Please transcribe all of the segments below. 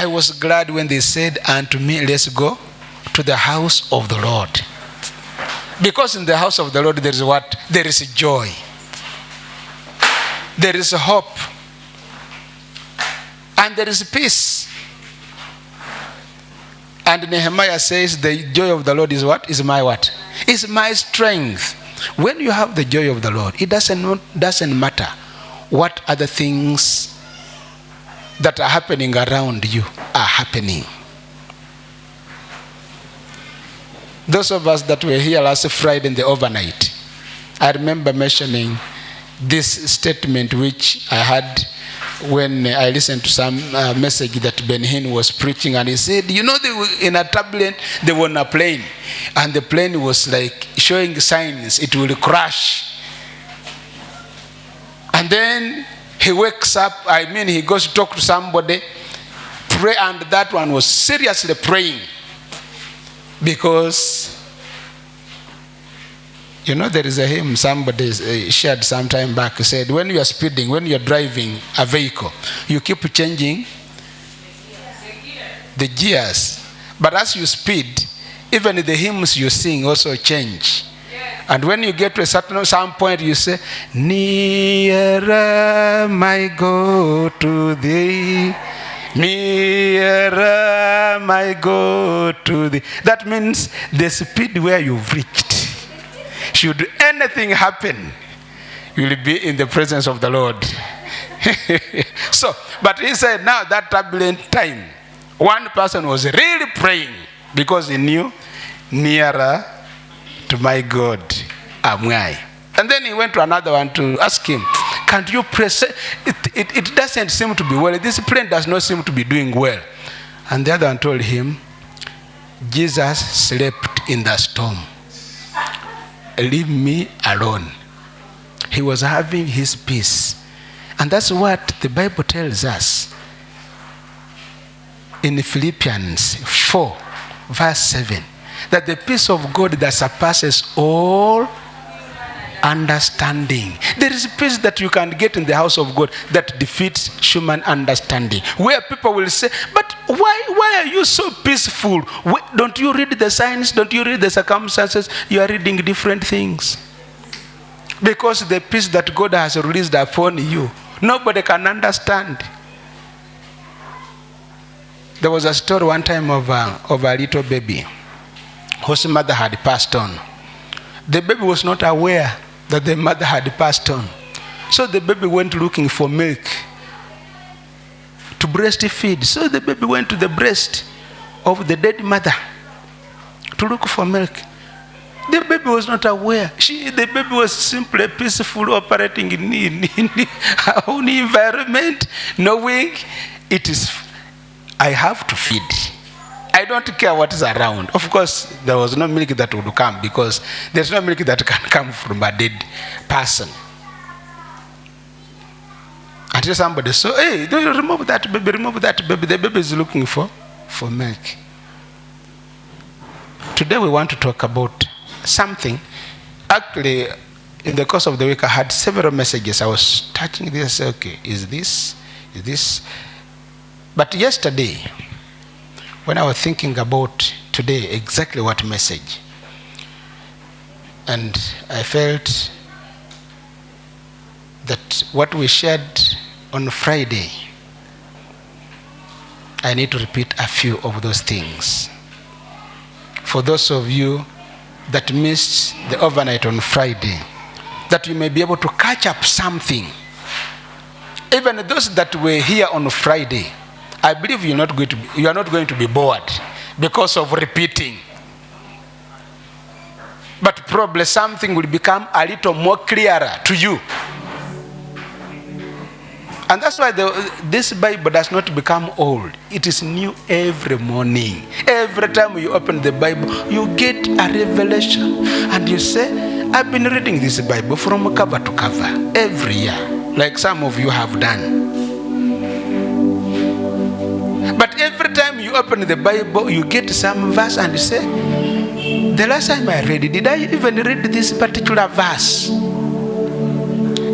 I was glad when they said unto me, let's go to the house of the Lord. Because in the house of the Lord there is what? There is joy. There is hope. And there is peace. And Nehemiah says the joy of the Lord is what? Is my what? Is my strength. When you have the joy of the Lord, it doesn't matter what other things that are happening around you are happening. Those of us that were here last Friday in the overnight, I remember mentioning this statement which I had when I listened to some message that Ben Hinn was preaching, and he said, you know, they were in a turbulent, they were on a plane, and the plane was like showing signs it will crash. And then he wakes up, he goes to talk to somebody, pray, and that one was seriously praying. Because, you know, there is a hymn somebody shared some time back. He said, when you are speeding, when you are driving a vehicle, you keep changing the gears. But as you speed, even the hymns you sing also change. And when you get to a some point, you say, nearer my God to thee. Nearer my God to thee. That means the speed where you've reached. Should anything happen, you will be in the presence of the Lord. So, but he said now that turbulent time, one person was really praying because he knew, nearer to my God am I. And then he went to another one to ask him, can't you pray? It doesn't seem to be well. This plane does not seem to be doing well. And the other one told him, Jesus slept in the storm. Leave me alone. He was having his peace. And that's what the Bible tells us in Philippians 4, verse 7. That the peace of God that surpasses all understanding. There is peace that you can get in the house of God that defeats human understanding. Where people will say, but why are you so peaceful? Don't you read the signs? Don't you read the circumstances? You are reading different things. Because the peace that God has released upon you, nobody can understand. There was a story one time of a little baby whose mother had passed on. The baby was not aware that the mother had passed on. So the baby went looking for milk to breastfeed. So the baby went to the breast of the dead mother to look for milk. The baby was not aware. The baby was simply peaceful, operating in her own environment, knowing it is, I have to feed. I don't care what is around. Of course, there was no milk that would come because there's no milk that can come from a dead person. Until somebody said, hey, remove that baby, remove that baby. The baby is looking for milk. Today we want to talk about something. Actually, in the course of the week, I had several messages. I was touching this, okay, is this? But yesterday, when I was thinking about today, exactly what message, and I felt that what we shared on Friday, I need to repeat a few of those things. For those of you that missed the overnight on Friday, that you may be able to catch up something. Even those that were here on Friday, I believe you are not going to be bored because of repeating. But probably something will become a little more clearer to you. And that's why this Bible does not become old. It is new every morning. Every time you open the Bible, you get a revelation. And you say, I've been reading this Bible from cover to cover every year, like some of you have done. But every time you open the Bible, you get some verse and you say, the last time I read it, did I even read this particular verse?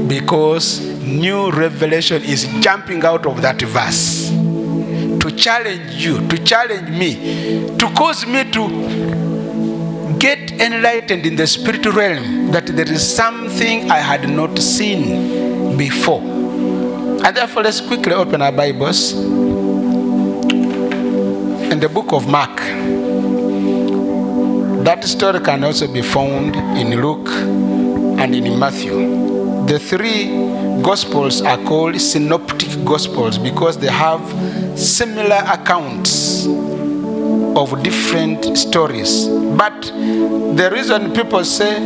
Because new revelation is jumping out of that verse to challenge you, to challenge me, to cause me to get enlightened in the spiritual realm, that there is something I had not seen before. And therefore, let's quickly open our Bibles in the book of Mark. That story can also be found in Luke and in Matthew. The three Gospels are called synoptic Gospels because they have similar accounts of different stories. But the reason people say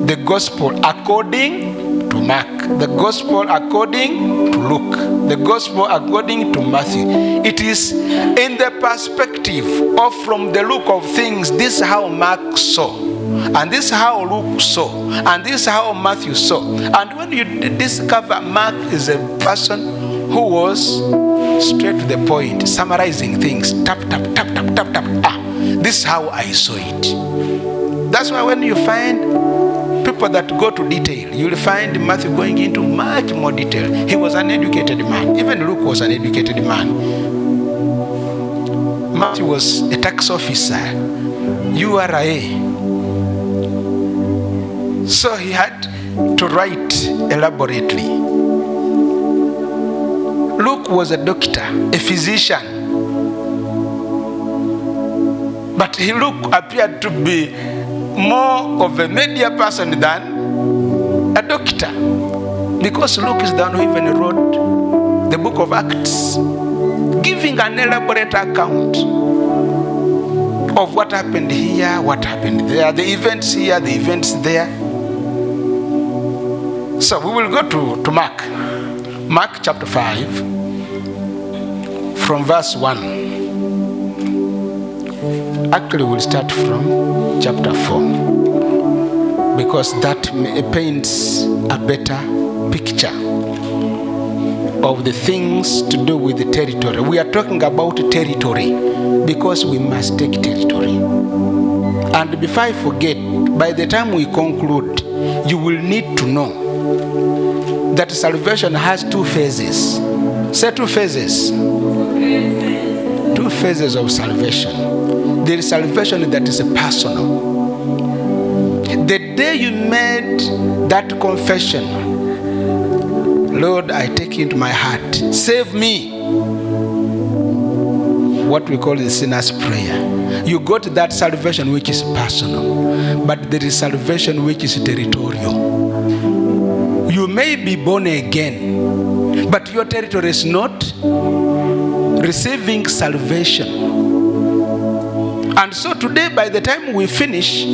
the Gospel according to Mark, the Gospel according to Luke, the Gospel according to Matthew, it is in the perspective of from the look of things, this is how Mark saw. And this is how Luke saw, and this is how Matthew saw. And when you discover Mark is a person who was straight to the point, summarizing things, tap, tap, tap, tap, tap, tap. This is how I saw it. That's why when you find people that go to detail, you'll find Matthew going into much more detail. He was an educated man. Even Luke was an educated man. Matthew was a tax officer, URA. So he had to write elaborately. Luke was a doctor, a physician. But Luke appeared to be more of a media person than a doctor. Because Luke is the one who even wrote the book of Acts, giving an elaborate account of what happened here, what happened there, the events here, the events there. So we will go to Mark. Mark chapter 5, from verse 1. Actually, we'll start from chapter 4, because that paints a better picture of the things to do with the territory. We are talking about territory because we must take territory. And before I forget, by the time we conclude, you will need to know that salvation has two phases. Say two phases. Two phases of salvation. There is salvation that is personal. The day you made that confession, Lord, I take you into my heart, save me, what we call the sinner's prayer, you got that salvation which is personal. But there is salvation which is territorial. You may be born again, but your territory is not receiving salvation. And so today, by the time we finish,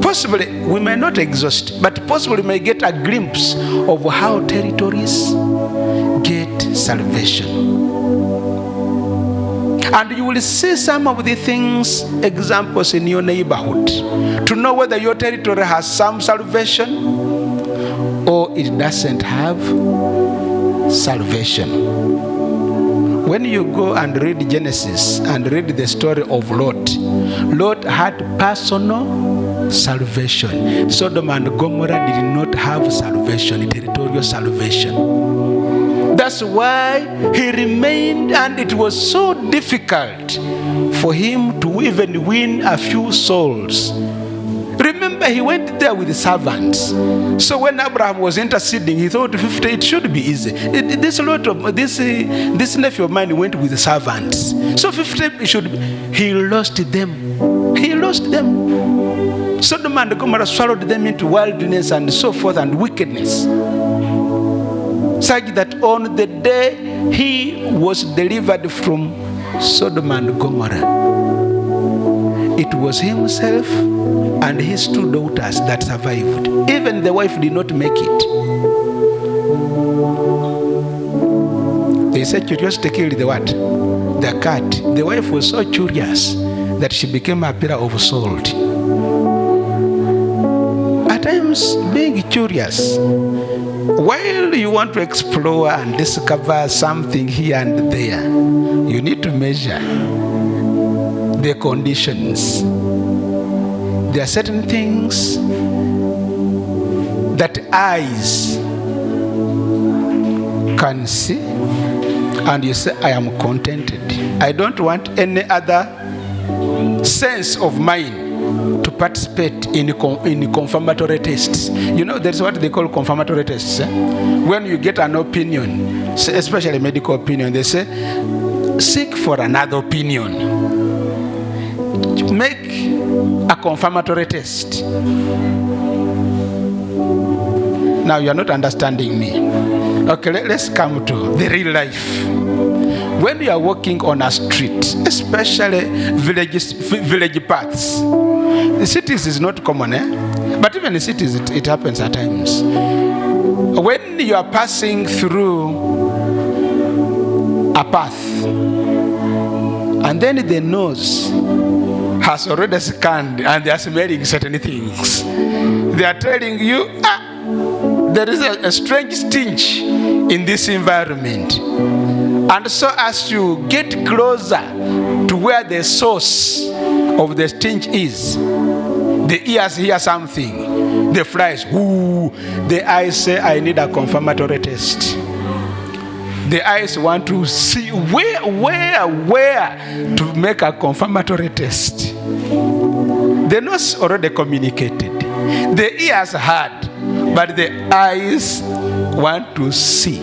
possibly we may not exhaust, but possibly we may get a glimpse of how territories get salvation. And you will see some of the things, examples in your neighborhood, to know whether your territory has some salvation or it doesn't have salvation. When you go and read Genesis and read the story of Lot, Lot had personal salvation. Sodom and Gomorrah did not have salvation, territorial salvation. That's why he remained, and it was so difficult for him to even win a few souls. Remember, he went there with the servants. So when Abraham was interceding, he thought 50, it should be easy. This nephew of mine went with the servants. So 50 it should be. He lost them. He lost them. Sodom and Gomorrah swallowed them into wildness and so forth and wickedness. Such that on the day he was delivered from Sodom and Gomorrah, it was himself and his two daughters that survived. Even the wife did not make it. They said curiosity killed the what? The cat. The wife was so curious that she became a pillar of salt. At times, being curious, while you want to explore and discover something here and there, you need to measure the conditions. There are certain things that eyes can see and you say, I am contented. I don't want any other sense of mine to participate in confirmatory tests. You know, that's what they call confirmatory tests. When you get an opinion, especially medical opinion, they say, seek for another opinion. Make a confirmatory test. Now you are not understanding me. Okay, let's come to the real life. When you are walking on a street, especially village paths, the cities is not common, but even in cities it happens at times. When you are passing through a path, and then the nose has already scanned and they are smelling certain things, they are telling you, there is a strange stench in this environment. And so as you get closer to where the source of the stench is, the ears hear something, the flies, ooh, the eyes say, I need a confirmatory test. The eyes want to see where to make a confirmatory test. The nose already communicated. The ears heard, but the eyes want to see.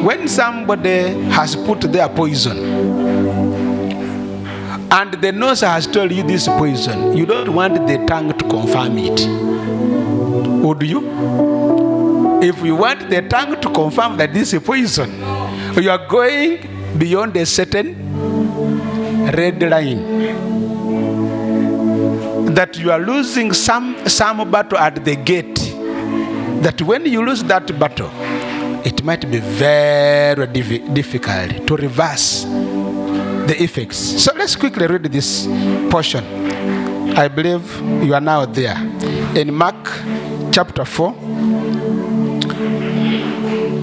When somebody has put their poison, and the nose has told you this poison, you don't want the tongue to confirm it. Would you? If you want the tongue to confirm that this is poison, you are going beyond a certain red line. That you are losing some battle at the gate. That when you lose that battle, it might be very difficult to reverse the effects. So let's quickly read this portion. I believe you are now there. In Mark chapter 4,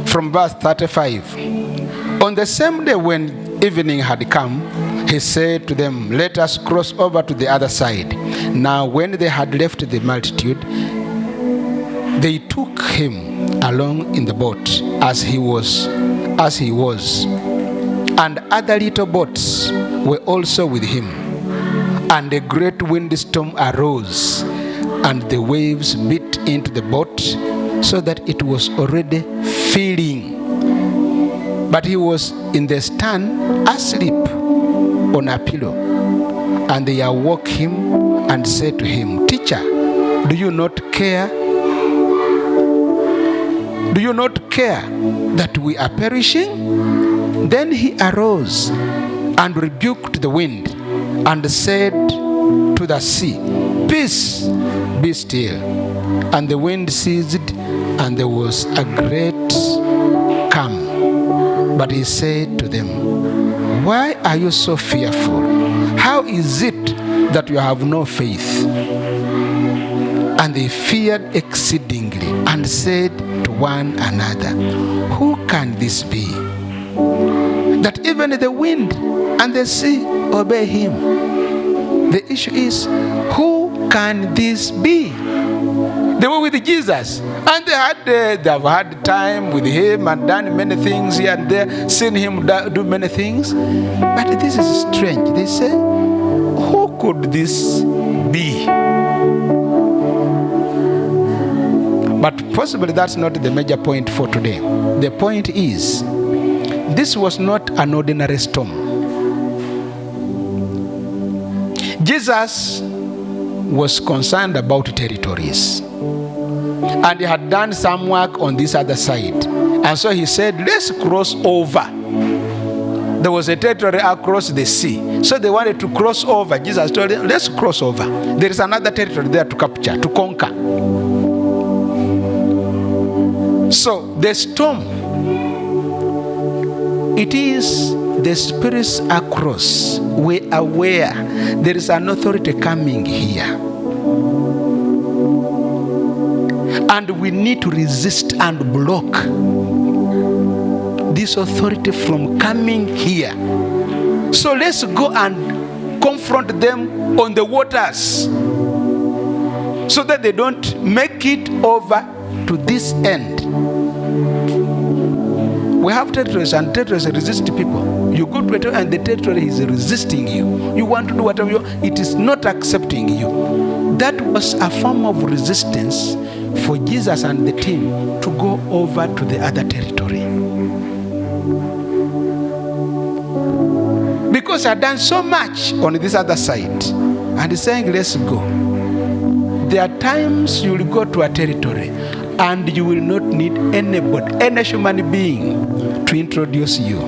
from verse 35. On the same day when evening had come, he said to them, let us cross over to the other side. Now when they had left the multitude, they took him along in the boat as he was, and other little boats were also with him. And a great windstorm arose, and the waves beat into the boat, so that it was already filling. But he was in the stern, asleep on a pillow. And they awoke him and said to him, Teacher, do you not care? Do you not care that we are perishing? Then he arose and rebuked the wind and said to the sea, Peace, be still. And the wind ceased, and there was a great calm. But he said to them, Why are you so fearful? How is it that you have no faith? And they feared exceedingly and said to one another, Who can this be, that even the wind and the sea obey him? The issue is, who can this be? They were with Jesus, and they have had time with him and done many things here and there, seen him do many things. But this is strange. They say, who could this be? But possibly that's not the major point for today. The point is, this was not an ordinary storm. Jesus was concerned about territories. And he had done some work on this other side. And so he said, let's cross over. There was a territory across the sea. So they wanted to cross over. Jesus told them, let's cross over. There is another territory there to capture, to conquer. So the storm, it is the spirits across. We are aware there is an authority coming here. And we need to resist and block this authority from coming here. So let's go and confront them on the waters, so that they don't make it over to this end. We have territories, and territories resist people. You go to a territory and the territory is resisting you. You want to do whatever you want, it is not accepting you. That was a form of resistance for Jesus and the team to go over to the other territory. Because I had done so much on this other side, and he's saying, let's go. There are times you will go to a territory and you will not need anybody, any human being, to introduce you.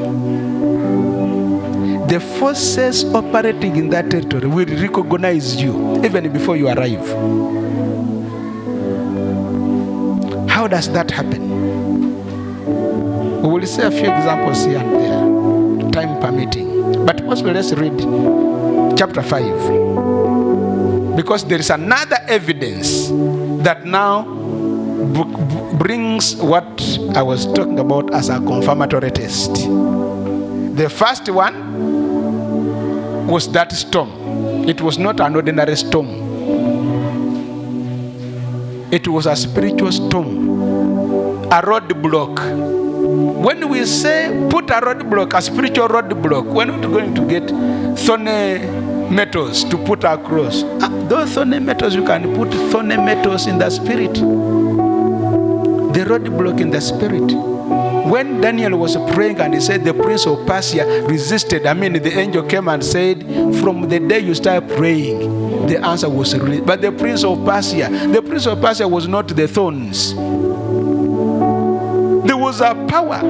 The forces operating in that territory will recognize you even before you arrive. How does that happen? We will see a few examples here and there, time permitting. But first, let's read chapter 5. Because there is another evidence that now brings what I was talking about as a confirmatory test. The first one was that storm. It was not an ordinary storm. It was a spiritual storm, a roadblock. When we say put a roadblock, a spiritual roadblock, we're not going to get thorny metals to put across. Those thorny metals, you can put thorny metals in the spirit. The roadblock in the spirit. When Daniel was praying and he said the prince of Persia resisted, the angel came and said, from the day you start praying, the answer was released. But the prince of Persia was not the thorns. There was a power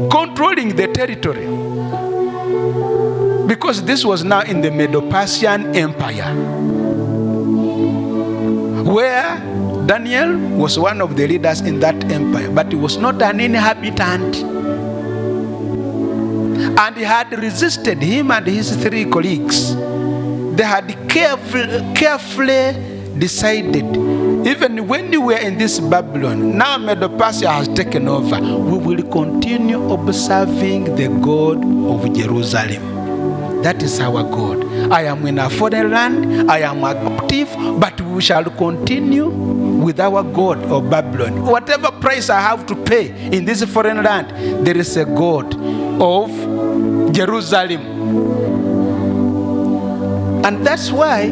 controlling the territory. Because this was now in the Medo-Persian Empire, where Daniel was one of the leaders in that empire, but he was not an inhabitant. And he had resisted him and his 3 colleagues. They had carefully decided, even when we were in this Babylon, now Medo-Persia has taken over, we will continue observing the God of Jerusalem. That is our God. I am in a foreign land, I am a captive, but we shall continue with our God of Babylon. Whatever price I have to pay in this foreign land, there is a God of Jerusalem. And that's why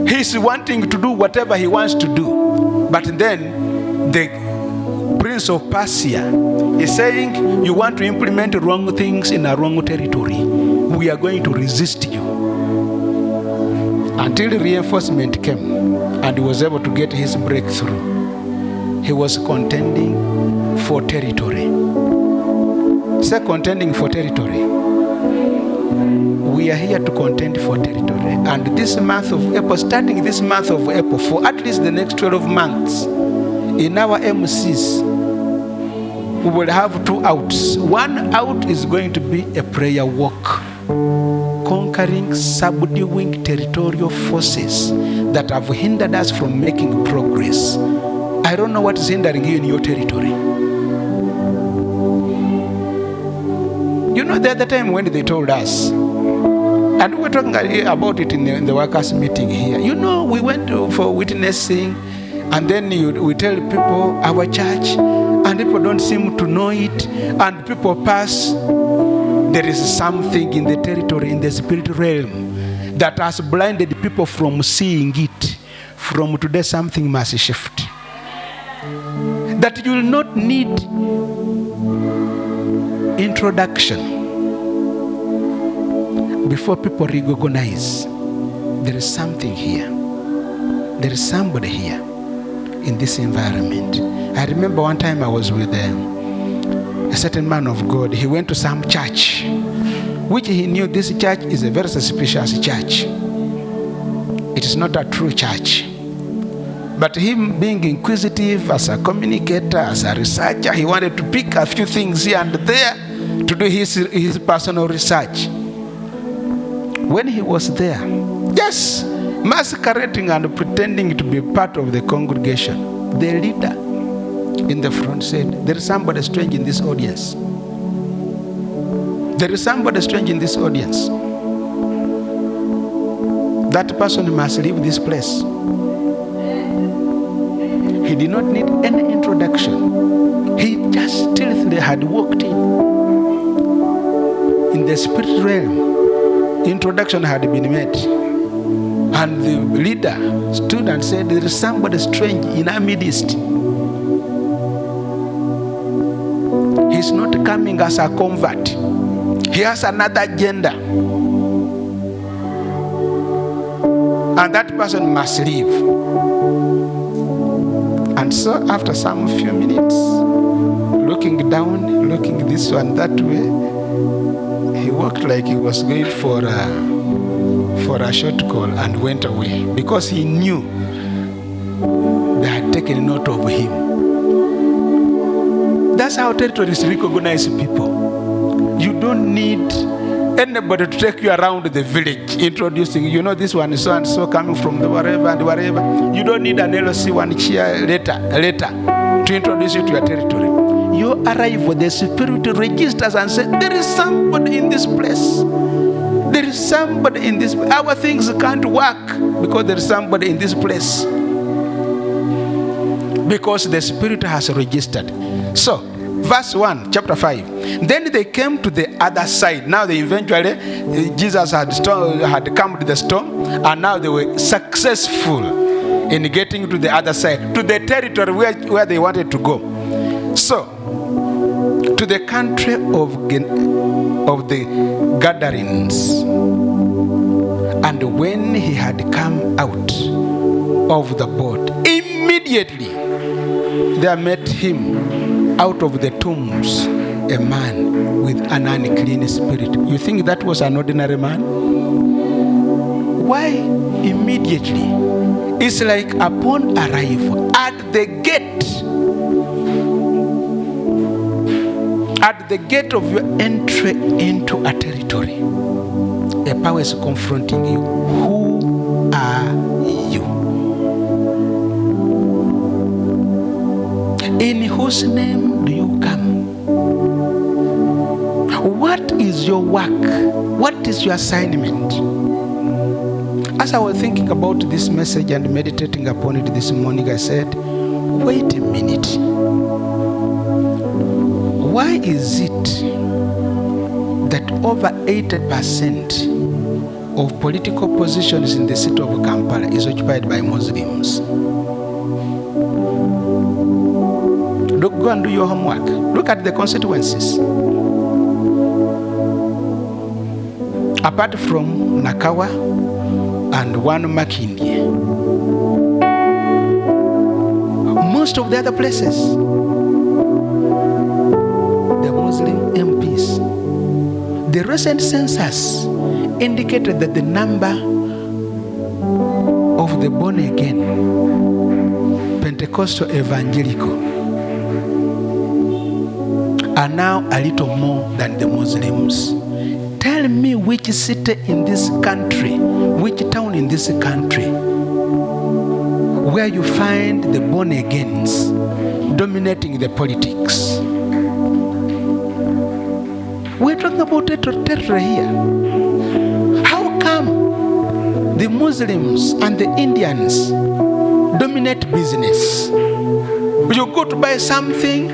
he's wanting to do whatever he wants to do. But then the prince of Persia is saying, you want to implement wrong things in a wrong territory. We are going to resist you. Until reinforcement came and he was able to get his breakthrough. He was contending for territory. Say contending for territory. We are here to contend for territory. And this month of April, starting this month of April, for at least the next 12 months, in our MCs, we will have 2 outs. One out is going to be a prayer walk, conquering, subduing territorial forces that have hindered us from making progress. I don't know what is hindering you in your territory. You know, the other time when they told us, and we were talking about it in the workers' meeting here. You know, we went for witnessing, and then we tell people our church, and people don't seem to know it, and people pass. There is something in the territory, in the spirit realm, that has blinded people from seeing it. From today, something must shift. That you will not need introduction before people recognize there is something here. There is somebody here in this environment. I remember one time I was with a certain man of God. He went to some church, which he knew this church is a very suspicious church. It is not a true church. But him being inquisitive as a communicator, as a researcher, he wanted to pick a few things here and there to do his personal research. When he was there, just masquerading and pretending to be part of the congregation, the leader in the front said, there is somebody strange in this audience. There is somebody strange in this audience. That person must leave this place. He did not need any introduction. He just stealthily had walked in the spirit realm. Introduction had been made. And the leader stood and said, there is somebody strange in our midst. He's not coming as a convert. He has another agenda. And that person must leave. And so after some few minutes, looking down, looking this one, that way, he walked like he was going for a short call and went away, because he knew they had taken note of him. That's how territories recognize people. You don't need anybody to take you around the village introducing, you know, this one is so and so coming from the wherever and wherever. You don't need an LOC one cheer letter to introduce you to your territory. You arrive with the spirit registers and say, there is somebody in this place. There is somebody in this place. Our things can't work because there is somebody in this place. Because the spirit has registered. So, verse 1, chapter 5. Then they came to the other side. Now they eventually, Jesus had come to the storm, and now they were successful in getting to the other side, to the territory where they wanted to go. So, to the country of the Gadarenes. And when he had come out of the boat, immediately there met him out of the tombs a man with an unclean spirit. You think that was an ordinary man? Why immediately? It's like upon arrival at the gate of your entry into a territory, a power is confronting you. Who are you? In whose name do you come? What is your work? What is your assignment? As I was thinking about this message and meditating upon it this morning, I said, wait a minute. Why is it that over 80% of political positions in the city of Kampala is occupied by Muslims? Go and do your homework. Look at the consequences. Apart from Nakawa and one Makindye, most of the other places, the Muslim MPs. The recent census indicated that the number of the born again Pentecostal evangelical are now a little more than the Muslims. Tell me which city in this country, which town in this country, where you find the born agains dominating the politics. We're talking about territory here. How come the Muslims and the Indians dominate business? You go to buy something,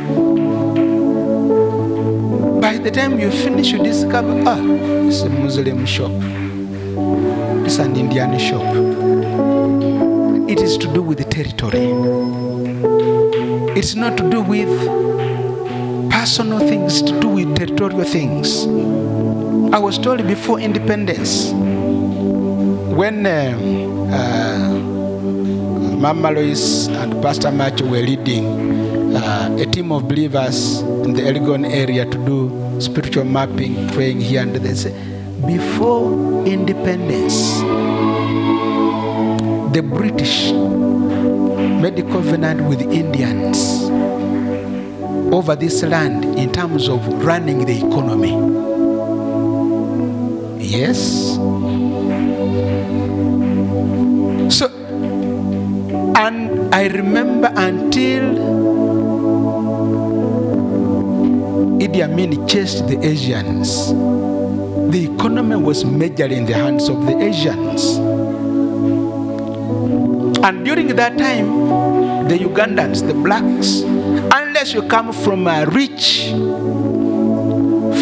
by the time you finish, you discover, it's a Muslim shop. It's an Indian shop. It is to do with the territory. It's not to do with personal things, to do with territorial things. I was told before independence, when Mama Lois and Pastor Macho were leading a team of believers in the Elgon area to do spiritual mapping, praying here and there, they say, before independence, the British made a covenant with the Indians over this land in terms of running the economy. Yes. So, and I remember until Idi Amin chased the Asians, the economy was majorly in the hands of the Asians. And during that time, the Ugandans, the blacks, unless unless you come from a rich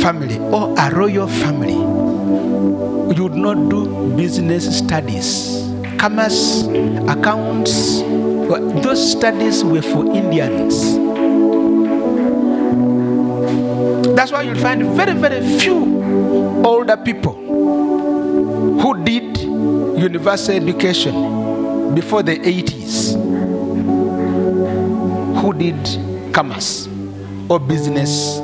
family or a royal family, you would not do business studies, commerce, accounts. Those studies were for Indians. That's why you'll find very, very few older people who did university education before the 80s, who did commerce or business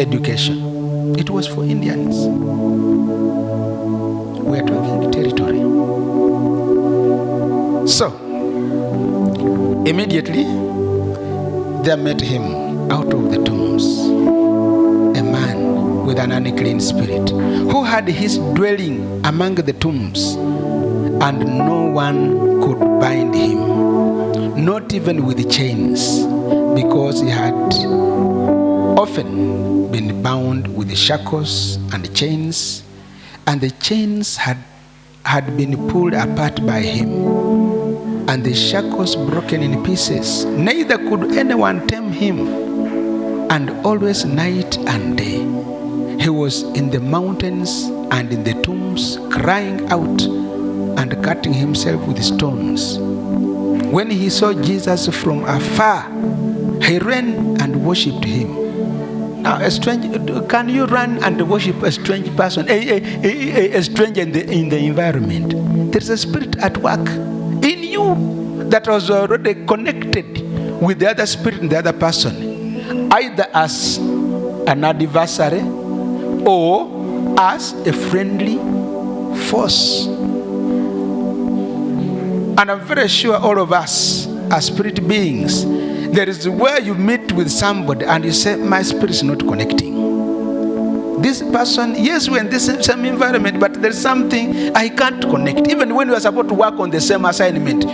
education. It was for Indians. We are talking territory. So, immediately, there met him out of the tombs a man with an unclean spirit, who had his dwelling among the tombs, and no one could bind him, not even with chains, because he had often been bound with shackles and chains, and the chains had been pulled apart by him, and the shackles broken in pieces. Neither could anyone tame him, and always night and day he was in the mountains and in the tombs, crying out and cutting himself with stones. When he saw Jesus from afar, he ran and worshipped him. Now, can you run and worship a strange person, a stranger in the environment? There's a spirit at work in you that was already connected with the other spirit in the other person, either as an adversary or as a friendly force. And I'm very sure all of us are spirit beings. There is where you meet with somebody and you say, my spirit is not connecting. This person, yes, we're in this same environment, but there's something I can't connect. Even when we are supposed to work on the same assignment,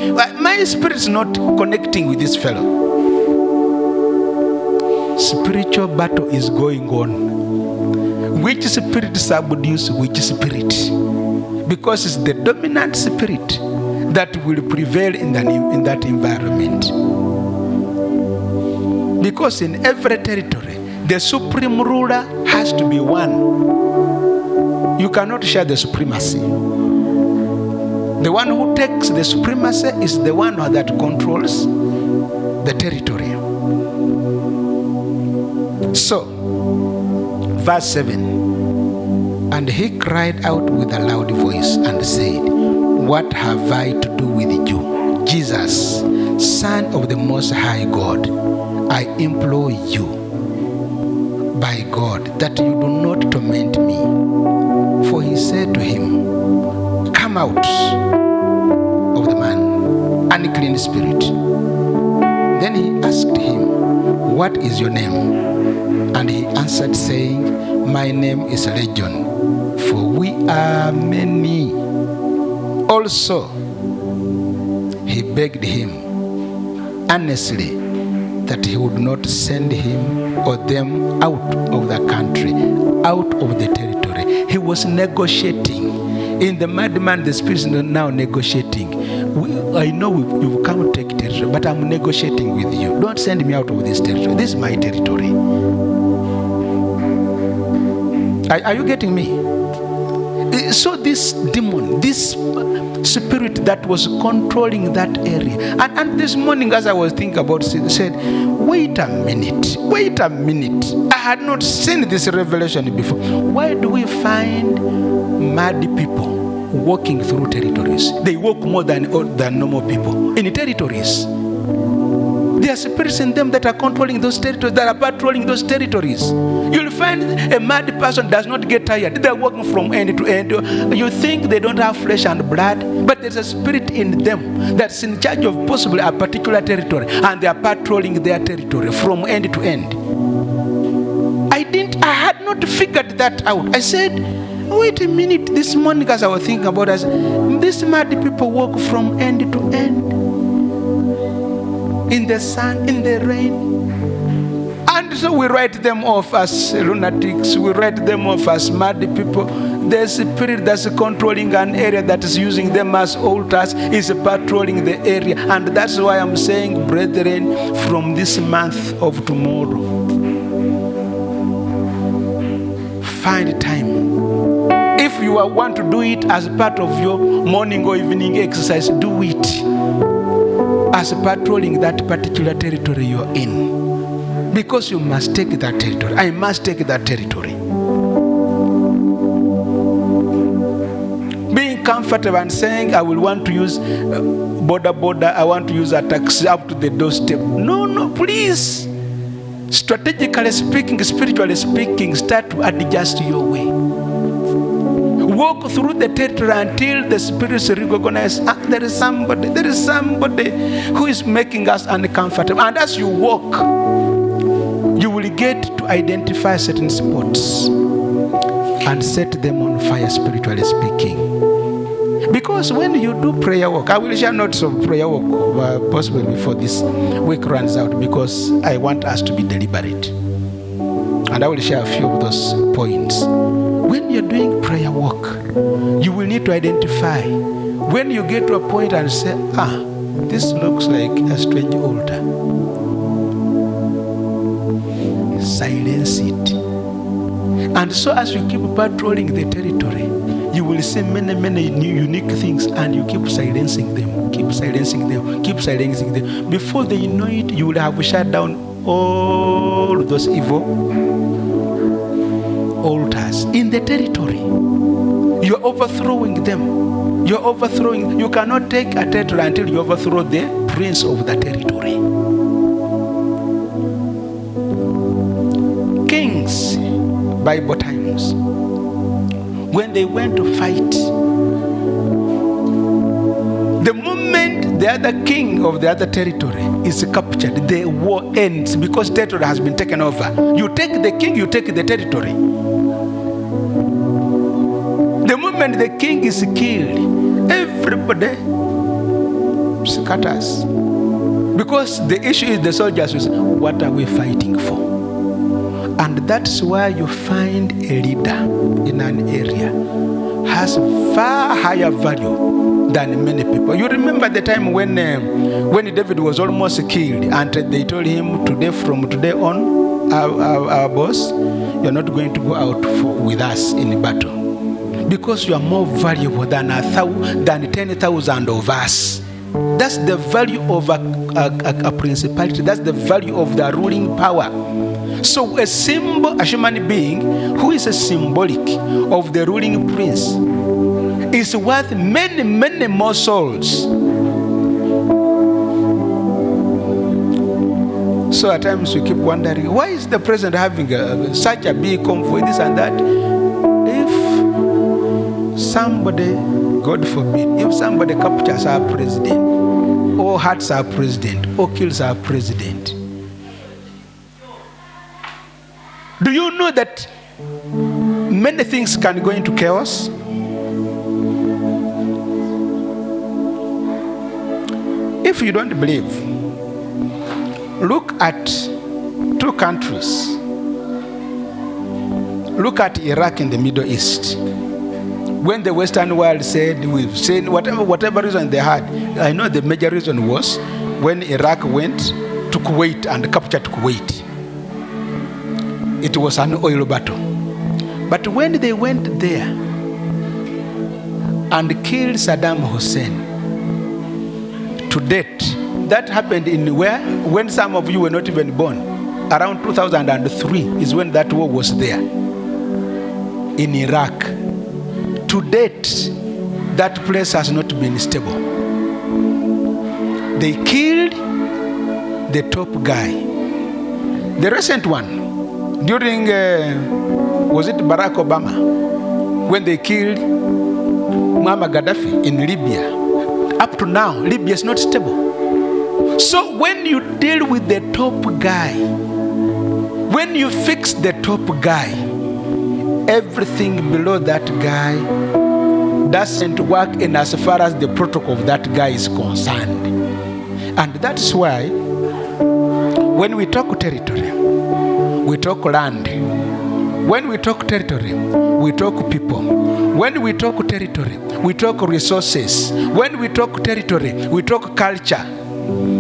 my spirit is not connecting with this fellow. Spiritual battle is going on. Which spirit subdues which spirit? Because it's the dominant spirit that will prevail in that environment. Because in every territory, the supreme ruler has to be one. You cannot share the supremacy. The one who takes the supremacy is the one that controls the territory. So, verse 7, and he cried out with a loud voice and said, what have I to do with you, Jesus, Son of the Most High God? I implore you, by God, that you do not torment me. For he said to him, come out of the man, unclean spirit. Then he asked him, what is your name? And he answered, saying, my name is Legion, for we are many. Also, he begged him earnestly that he would not send him or them out of the country, out of the territory. He was negotiating. In the madman, the spirit is now negotiating. I know you've come to take territory, but I'm negotiating with you. Don't send me out of this territory. This is my territory. Are you getting me? So this demon, this spirit that was controlling that area. And this morning as I was thinking about it, I said, wait a minute. I had not seen this revelation before. Why do we find mad people walking through territories? They walk more than normal people in territories. There are spirits in them that are controlling those territories, that are patrolling those territories. You'll find a mad person does not get tired. They're walking from end to end. You think they don't have flesh and blood, but there's a spirit in them that's in charge of possibly a particular territory, and they are patrolling their territory from end to end. I had not figured that out. I said, wait a minute. This morning as I was thinking about it, these mad people walk from end to end. In the sun, in the rain. And And so we write them off as lunatics. We write them off as mad people. The spirit that's controlling an area that is using them as altars is patrolling the area. And that's why I'm saying, brethren, from this month of tomorrow, find time. If you want to do it as part of your morning or evening exercise, do it as patrolling that particular territory you're in. Because you must take that territory. I must take that territory. Being comfortable and saying, I will want to use border, I want to use a taxi up to the doorstep. No, please. Strategically speaking, spiritually speaking, start to adjust your way. Walk through the territory until the spirits recognize there is somebody who is making us uncomfortable. And as you walk, you will get to identify certain spots and set them on fire, spiritually speaking. Because when you do prayer work, I will share notes of prayer work possibly before this week runs out, because I want us to be deliberate. And I will share a few of those points. When you're doing prayer work, you will need to identify. When you get to a point and say, this looks like a strange altar, silence it. And so as you keep patrolling the territory, you will see many new unique things, and you keep silencing them. Before they know it, you will have shut down all those evil altars in the territory. You're overthrowing them. You cannot take a territory until you overthrow the prince of the territory. Kings, Bible times, when they went to fight, the moment the other king of the other territory is captured, the war ends, because territory has been taken over. You take the king, you take the territory. The moment the king is killed, everybody scatters. Because the issue is the soldiers will say, what are we fighting for? And that's why you find a leader in an area has far higher value than many people. You remember the time when David was almost killed, and they told him, from today on, our boss, you're not going to go out with us in battle, because you are more valuable than 10,000 of us. That's the value of a principality. That's the value of the ruling power. So a human being who is a symbolic of the ruling prince is worth many more souls. So at times we keep wondering, why is the president having such a big convoy, this and that? If somebody, God forbid, if somebody captures our president, or hurts our president, or kills our president, do you know that many things can go into chaos? If you don't believe, look at two countries. Look at Iraq in the Middle East. When the Western world said, we've seen whatever reason they had, I know the major reason was when Iraq went to Kuwait and captured Kuwait. It was an oil battle. But when they went there and killed Saddam Hussein, to date, that happened in where? When some of you were not even born. Around 2003 is when that war was there in Iraq. To date, that place has not been stable. They killed the top guy. The recent one, during, was it Barack Obama, when they killed Muammar Gaddafi in Libya. Up to now, Libya is not stable. So when you deal with the top guy, when you fix the top guy, everything below that guy doesn't work in as far as the protocol of that guy is concerned. And that's why when we talk territory, we talk land. When we talk territory, we talk people. When we talk territory, we talk resources. When we talk territory, we talk culture.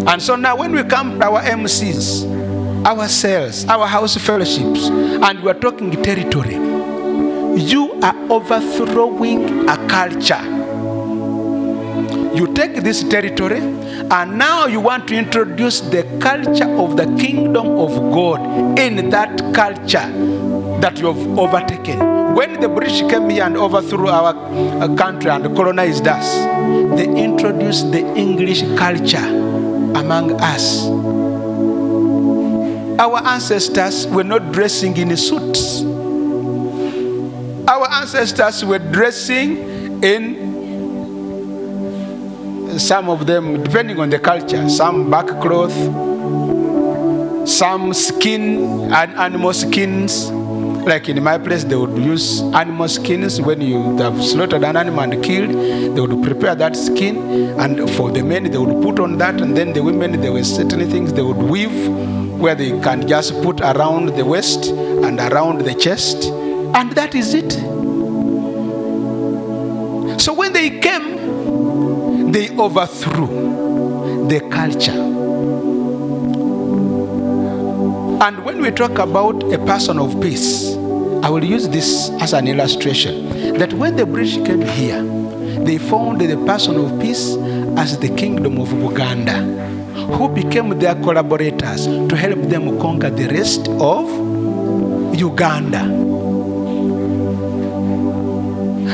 And so now when we come to our MCs, our cells, our house fellowships, and we are talking territory, you are overthrowing a culture. You take this territory, and now you want to introduce the culture of the kingdom of God in that culture that you have overtaken. When the British came here and overthrew our country and colonized us, they introduced the English culture among us. Our ancestors were not dressing in suits. Our ancestors were dressing in, some of them, depending on the culture, some back cloth, some skin, animal skins. Like in my place, they would use animal skins. When you have slaughtered an animal and killed, they would prepare that skin. And for the men, they would put on that. And then the women, there were certain things they would weave where they can just put around the waist and around the chest. And that is it. So when they came, they overthrew the culture. And when we talk about a person of peace, I will use this as an illustration. That when the British came here, they found the person of peace as the kingdom of Uganda, who became their collaborators to help them conquer the rest of Uganda.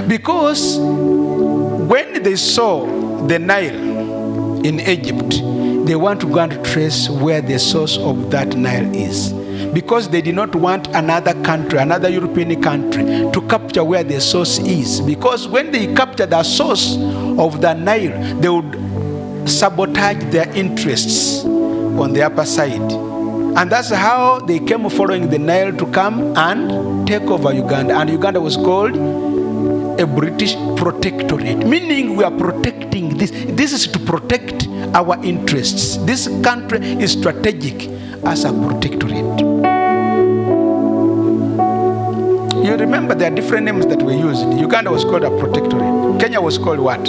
Because when they saw the Nile in Egypt, they want to go and trace where the source of that Nile is. Because they did not want another country, another European country, to capture where the source is. Because when they capture the source of the Nile, they would sabotage their interests on the upper side. And that's how they came following the Nile to come and take over Uganda. And Uganda was called a British protectorate, meaning we are protecting this. This is to protect our interests. This country is strategic as a protectorate. You remember there are different names that were used. Uganda was called a protectorate. Kenya was called what?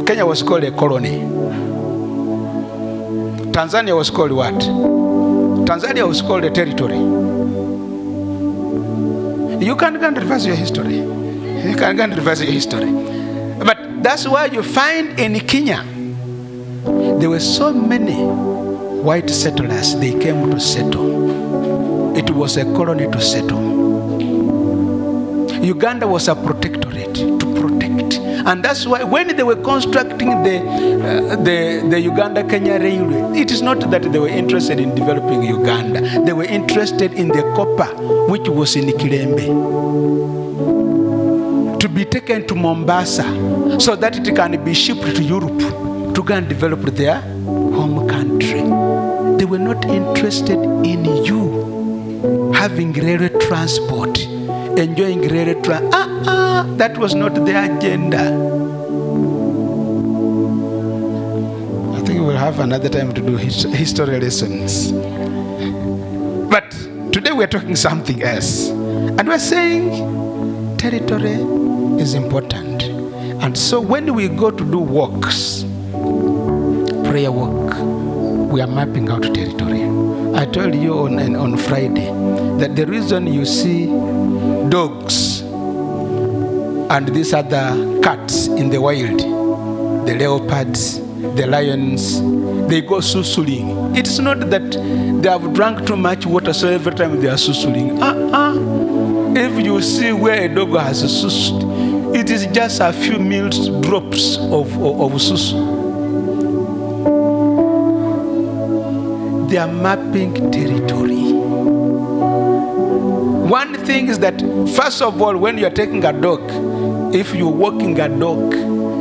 Kenya was called a colony. Tanzania was called what? Tanzania was called a territory. You can go and reverse your history. You can go and reverse your history. But that's why you find in Kenya, there were so many white settlers. They came to settle. It was a colony to settle. Uganda was a protectorate to protect. And that's why when they were constructing the Uganda-Kenya Railway, it is not that they were interested in developing Uganda. They were interested in the copper, which was in Kirembe, to be taken to Mombasa so that it can be shipped to Europe to go and develop their home country. They were not interested in you having railway transport, enjoying railway transport. That was not their agenda. I think we'll have another time to do history lessons. But today we're talking something else. And we're saying territory is important. And so when we go to do walks, prayer walk, we are mapping out territory. I told you on Friday that the reason you see dogs and these other cats in the wild, the leopards, the lions, they go susuling. It's not that they have drunk too much water, so every time they are susuling. If you see where a dog has sussed, it is just a few drops of susu. They are mapping territory. One thing is that, first of all, when you are taking a dog, if you're walking a dog,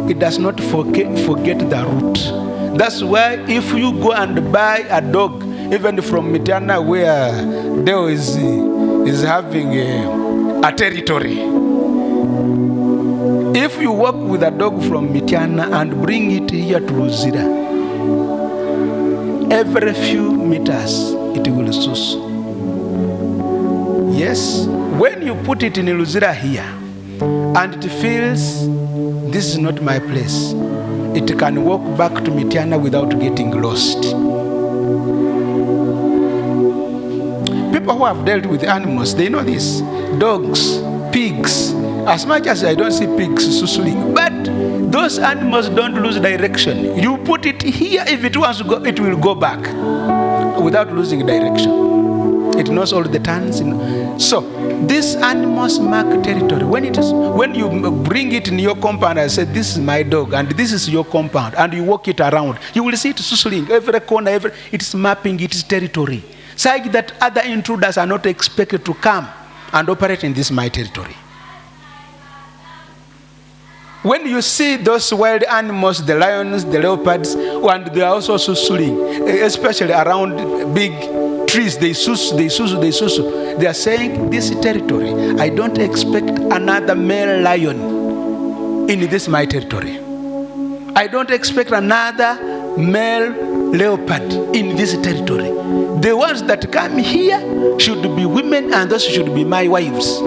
it does not forget the route. That's why if you go and buy a dog, even from Mitiana, where Deo is having a territory, if you walk with a dog from Mitiana and bring it here to Luzira, every few meters it will sus. Yes, when you put it in Luzira here, and it feels this is not my place, it can walk back to Mitiana without getting lost. People who have dealt with animals, they know this. Dogs, pigs. As much as I don't see pigs susuling, but those animals don't lose direction. You put it here, if it wants to go, it will go back without losing direction. It knows all the turns. So these animals mark territory. When you bring it in your compound and say, this is my dog and this is your compound, and you walk it around, you will see it susuling every corner. It's mapping its territory, such that other intruders are not expected to come and operate in this my territory. When you see those wild animals, the lions, the leopards, and they are also susuling, especially around big trees, they susu. They are saying, this territory, I don't expect another male lion in this my territory. I don't expect another male leopard in this territory. The ones that come here should be women, and those should be my wives.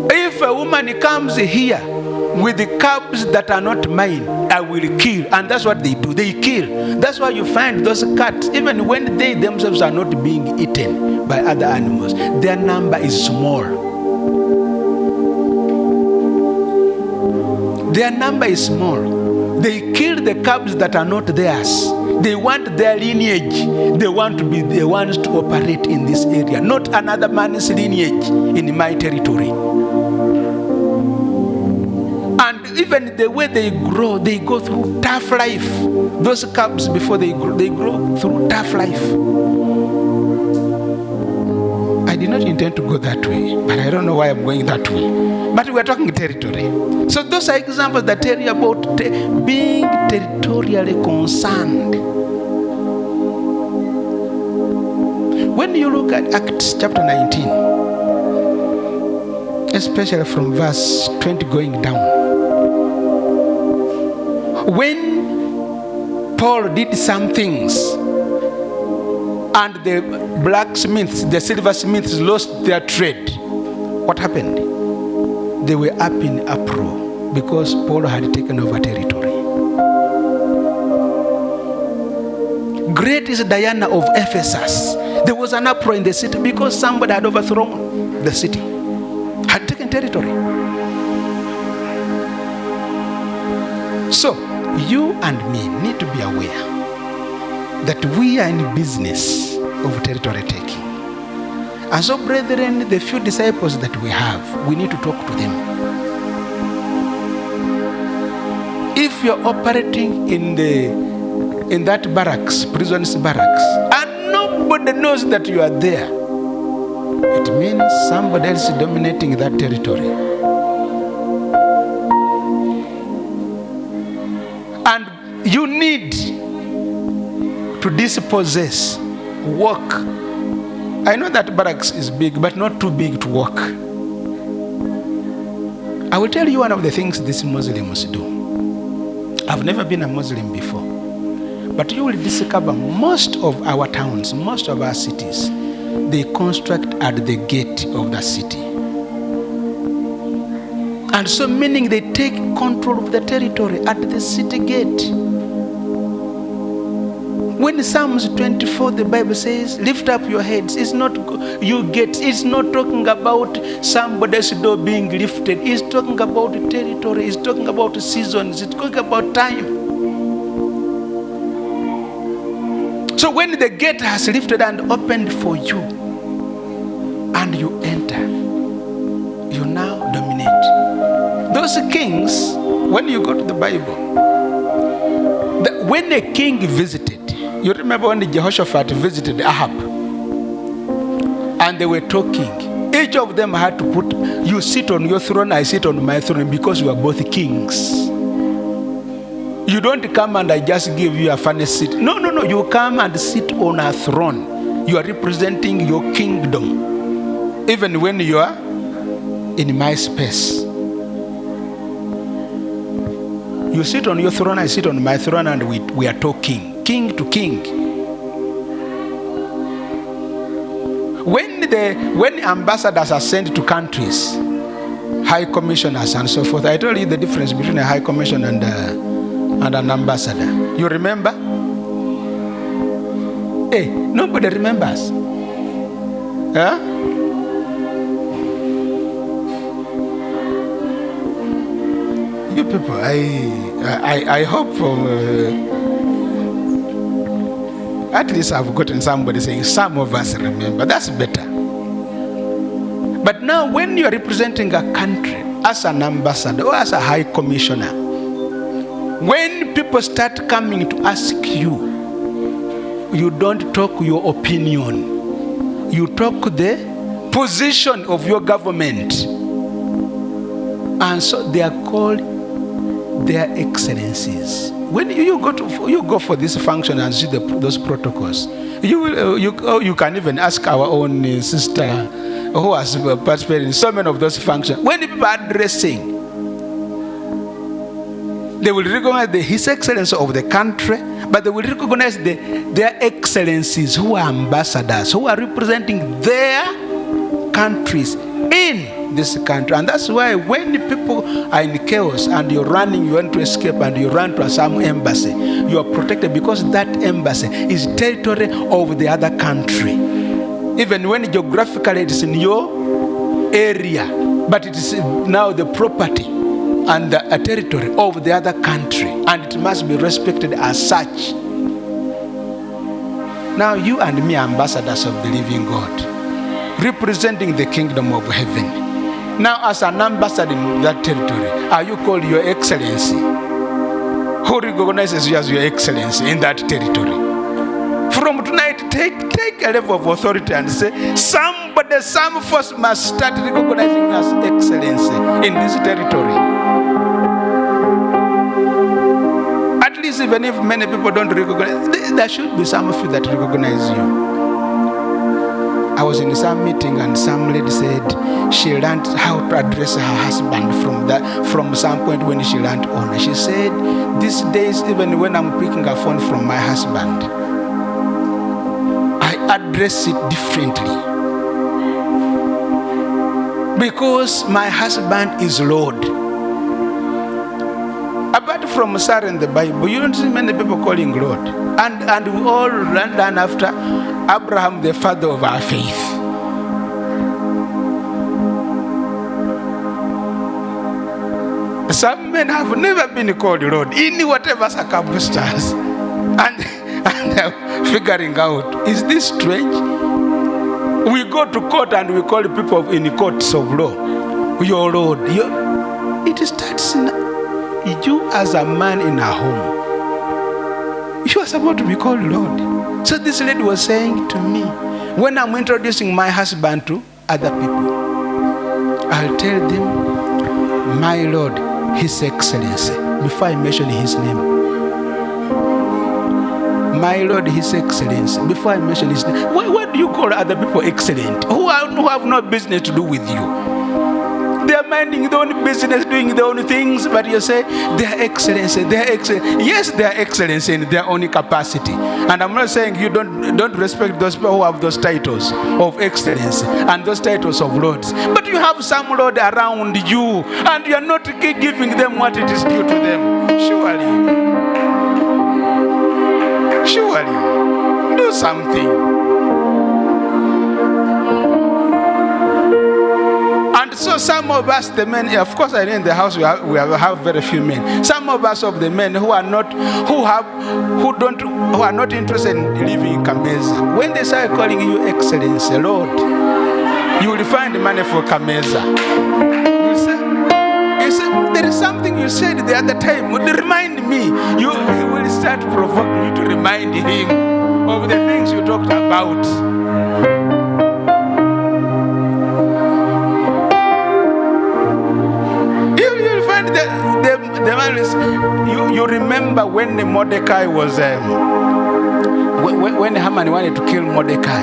If a woman comes here with the cubs that are not mine, I will kill. And that's what they do. They kill. That's why you find those cats, even when they themselves are not being eaten by other animals, their number is small. Their number is small. They kill the cubs that are not theirs. They want their lineage. They want to be the ones to operate in this area, not another man's lineage in my territory. And even the way they grow, they go through tough life. Those cubs, before they grow through tough life. I did not intend to go that way, but I don't know why I'm going that way. But we're talking territory. So those are examples that tell you about being territorially concerned. When you look at Acts chapter 19, especially from verse 20 going down, when Paul did some things and the blacksmiths, the silversmiths lost their trade, what happened? They were up in uproar because Paul had taken over territory. Great is Diana of Ephesus. There was an uproar in the city because somebody had overthrown the city, had taken territory. So, you and me need to be aware that we are in business of territory taking. And so, brethren, the few disciples that we have, we need to talk to them. If you're operating in that barracks, prisoners barracks, and nobody knows that you are there, it means somebody else is dominating that territory. And you need to dispossess, walk. I know that barracks is big, but not too big to walk. I will tell you one of the things these Muslims do. I've never been a Muslim before, but you will discover most of our towns, most of our cities, they construct at the gate of the city. And so meaning they take control of the territory at the city gate. When Psalms 24, the Bible says, lift up your heads, it's not it's not talking about somebody's door being lifted. It's talking about territory. It's talking about seasons. It's talking about time. So when the gate has lifted and opened for you, and you enter, you now dominate. Those kings, when you go to the Bible, when a king visited, you remember when Jehoshaphat visited Ahab, and they were talking. Each of them had to put, you sit on your throne, I sit on my throne, because you are both kings. You don't come and I just give you a funny seat. No. You come and sit on a throne. You are representing your kingdom, even when you are in my space. You sit on your throne, I sit on my throne, and we are talking, king to king. When when ambassadors are sent to countries, high commissioners and so forth, I told you the difference between a high commissioner and an ambassador. You remember? Hey, nobody remembers. Huh? You people, I hope at least I've gotten somebody saying some of us remember. That's better. But now when you are representing a country as an ambassador or as a high commissioner, when people start coming to ask you, you don't talk your opinion. You talk the position of your government. And so they are called their excellencies. When you go for this function and see those protocols, you can even ask our own sister who has participated in so many of those functions. When people are addressing, they will recognize His Excellency of the country, but they will recognize their excellencies who are ambassadors, who are representing their countries in this country. And that's why when people are in chaos and you're running, you want to escape and you run to some embassy, you are protected because that embassy is territory of the other country. Even when geographically it is in your area, but it is now the property and the territory of the other country, and it must be respected as such. Now you and me are ambassadors of the living God, representing the kingdom of heaven. Now as an ambassador in that territory, are you called Your Excellency? Who recognizes you as Your Excellency in that territory? From tonight, take a level of authority and say, some force must start recognizing us excellency in this territory. At least even if many people don't recognize, there should be some of you that recognize you. I was in some meeting and some lady said she learned how to address her husband from some point when she learned honor. She said, these days, even when I'm picking a phone from my husband, I address it differently. Because my husband is Lord. Apart from Sarah in the Bible, you don't see many people calling Lord. And we all run after Abraham, the father of our faith. Some men have never been called Lord in whatever circumstance. And they're figuring out, is this strange? We go to court and we call people in courts of law, your Lord. It starts in you as a man in a home. You are supposed to be called Lord. So this lady was saying to me, when I'm introducing my husband to other people, I'll tell them, my Lord, His Excellency, before I mention his name. My Lord, His Excellency, before I mention his name. Why do you call other people excellent? Who have no business to do with you? They are minding their own business, doing their own things, but you say, their excellency, their excellence. Yes, their excellency in their own capacity. And I'm not saying you don't respect those people who have those titles of excellency and those titles of lords. But you have some lord around you, and you are not giving them what it is due to them. Surely, do something. And so some of us, the men, of course, I know in the house we have very few men. Some of us of the men who are not interested in living in Kameza, when they start calling you Excellency, Lord, you will find money for Kameza. You say, there is something you said the other time. Remind me. He will start provoking you to remind him of the things you talked about. The man is, you remember when Mordecai was when Haman wanted to kill Mordecai,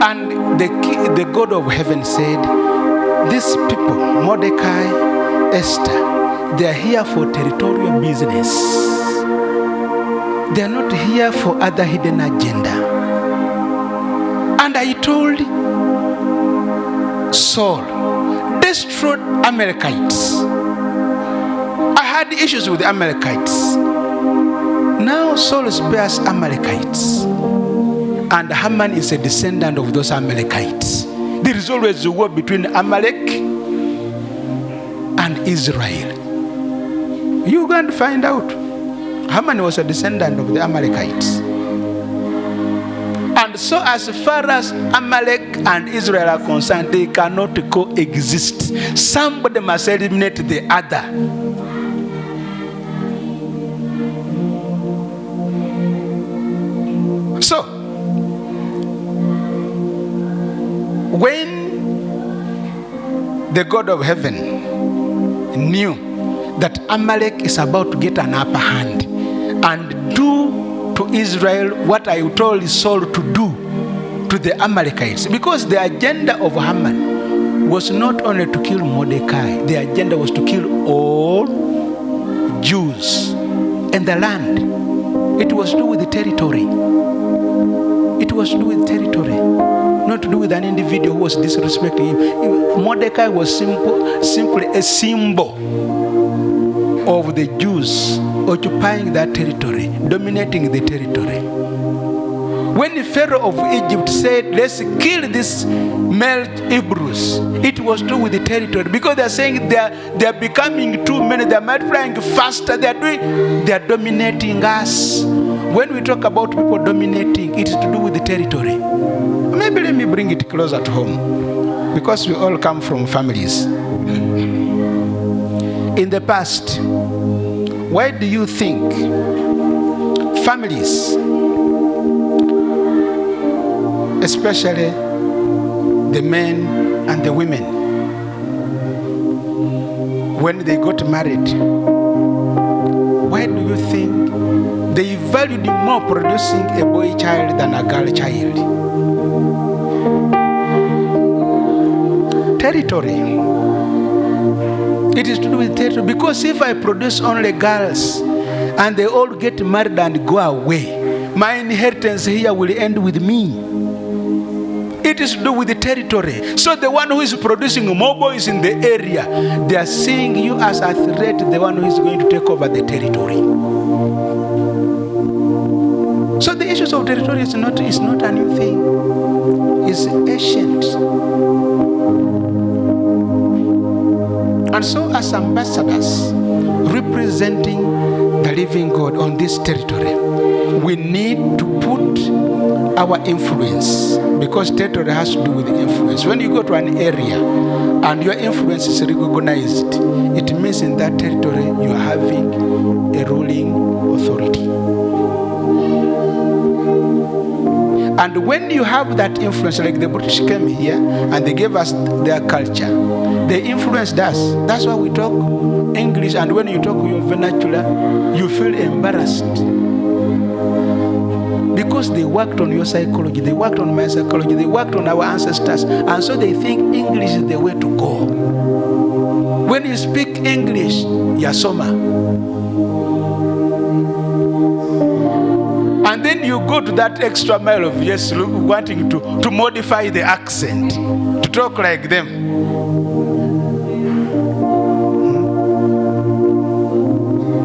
and the God of heaven said, these people, Mordecai, Esther, they are here for territorial business. They are not here for other hidden agenda. And I told Saul, destroyed Amalekites. I had issues with the Amalekites. Now Saul spares Amalekites. And Haman is a descendant of those Amalekites. There is always a war between Amalek and Israel. You go and find out. Haman was a descendant of the Amalekites. And so as far as Amalek and Israel are concerned, they cannot coexist. Somebody must eliminate the other. So, when the God of heaven knew that Amalek is about to get an upper hand and do to Israel what I told Saul to do to the Amalekites, because the agenda of Haman was not only to kill Mordecai, the agenda was to kill all Jews in the land. It was to do with the territory. It was to do with territory, not to do with an individual who was disrespecting him. Mordecai was simply a symbol of the Jews occupying that territory, dominating the territory. When the Pharaoh of Egypt said, let's kill these male Hebrews, it was to do with the territory, because they're saying they're becoming too many, they're multiplying faster, they're dominating us. When we talk about people dominating, it is to do with the territory. Maybe let me bring it closer to home, because we all come from families. In the past, why do you think families, especially the men and the women, when they got married, why do you think they valued more producing a boy child than a girl child? Territory. It is to do with territory. Because if I produce only girls and they all get married and go away, my inheritance here will end with me. It is to do with the territory. So the one who is producing more boys in the area, they are seeing you as a threat, the one who is going to take over the territory. So the issues of territory is not a new thing. It's ancient. And so as ambassadors representing the living God on this territory, we need to put our influence, because territory has to do with influence. When you go to an area and your influence is recognized, it means in that territory you are having a ruling authority. And when you have that influence, like the British came here and they gave us their culture, they influenced us. That's why we talk English, and when you talk your vernacular, you feel embarrassed. Because they worked on your psychology, they worked on my psychology, they worked on our ancestors, and so they think English is the way to go. When you speak English, yasoma. And then you go to that extra mile of wanting to modify the accent, to talk like them.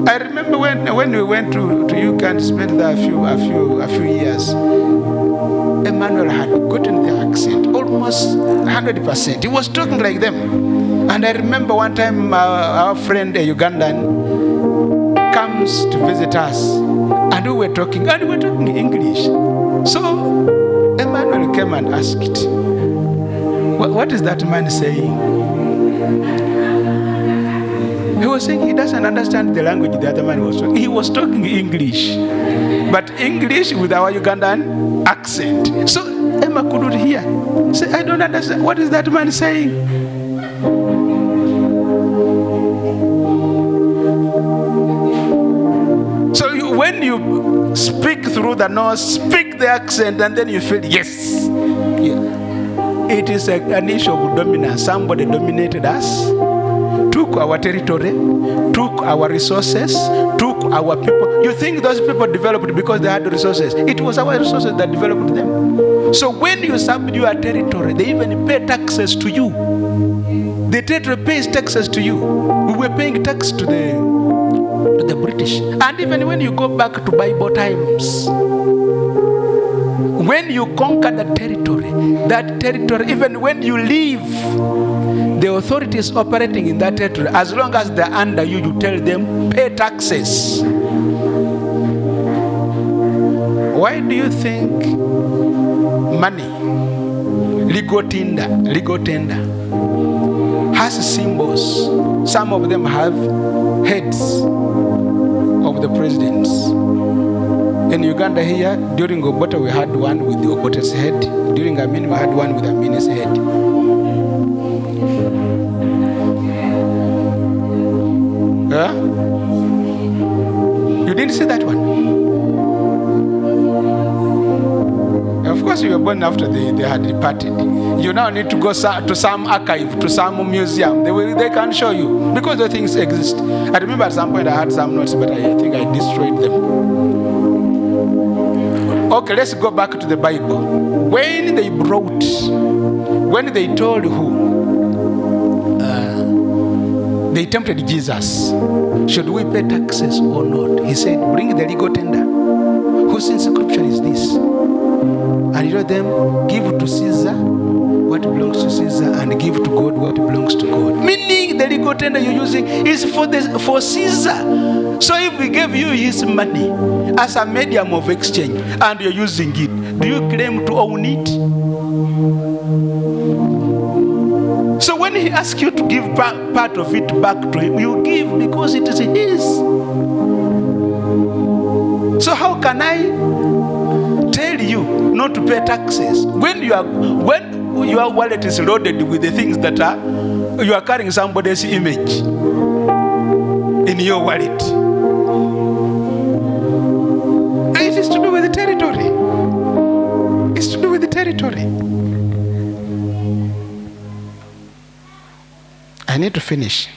I remember when we went to UK and spent there a few years, Emmanuel had gotten the accent almost 100%. He was talking like them. And I remember one time our friend, a Ugandan, comes to visit us, and we were talking English. So Emmanuel came and asked, what is that man saying? He was saying he doesn't understand the language the other man was talking. He was talking English, but English with our Ugandan accent. So Emma couldn't hear. Say, I don't understand. What is that man saying? So when you speak through the nose, speak the accent, and then you feel, yes. Yeah. It is an issue of dominance. Somebody dominated us. To took our territory, took our resources, took our people. You think those people developed because they had resources? It was our resources that developed them. So when you subdue a territory, they even pay taxes to you. The territory pays taxes to you. We were paying tax to the British. And even when you go back to Bible times, when you conquer that territory, even when you leave, the authorities operating in that territory, as long as they're under you, you tell them, pay taxes. Why do you think money, legal tender, has symbols? Some of them have heads of the presidents. In Uganda here, during Obote, we had one with the Obote's head. During Amin, we had one with Amin's head. Huh? You didn't see that one? Of course, you were born after they had departed. You now need to go to some archive, to some museum. They can show you, because the things exist. I remember at some point I had some notes, but I think I destroyed them. Okay, let's go back to the Bible. When they told who, they tempted Jesus, should we pay taxes or not? He said, bring the legal tender. Whose inscription is this? And he told them, give to Caesar what belongs to Caesar, and give to God what belongs to God. Meaning the legal tender you're using is for Caesar. So if we gave you his money as a medium of exchange and you're using it, do you claim to own it? So when he asks you to give part of it back to him, you give because it is his. So how can I tell you not to pay taxes when your wallet is loaded with the things that you are carrying somebody's image in your wallet? It is to do with the territory. It's to do with the territory. I need to finish.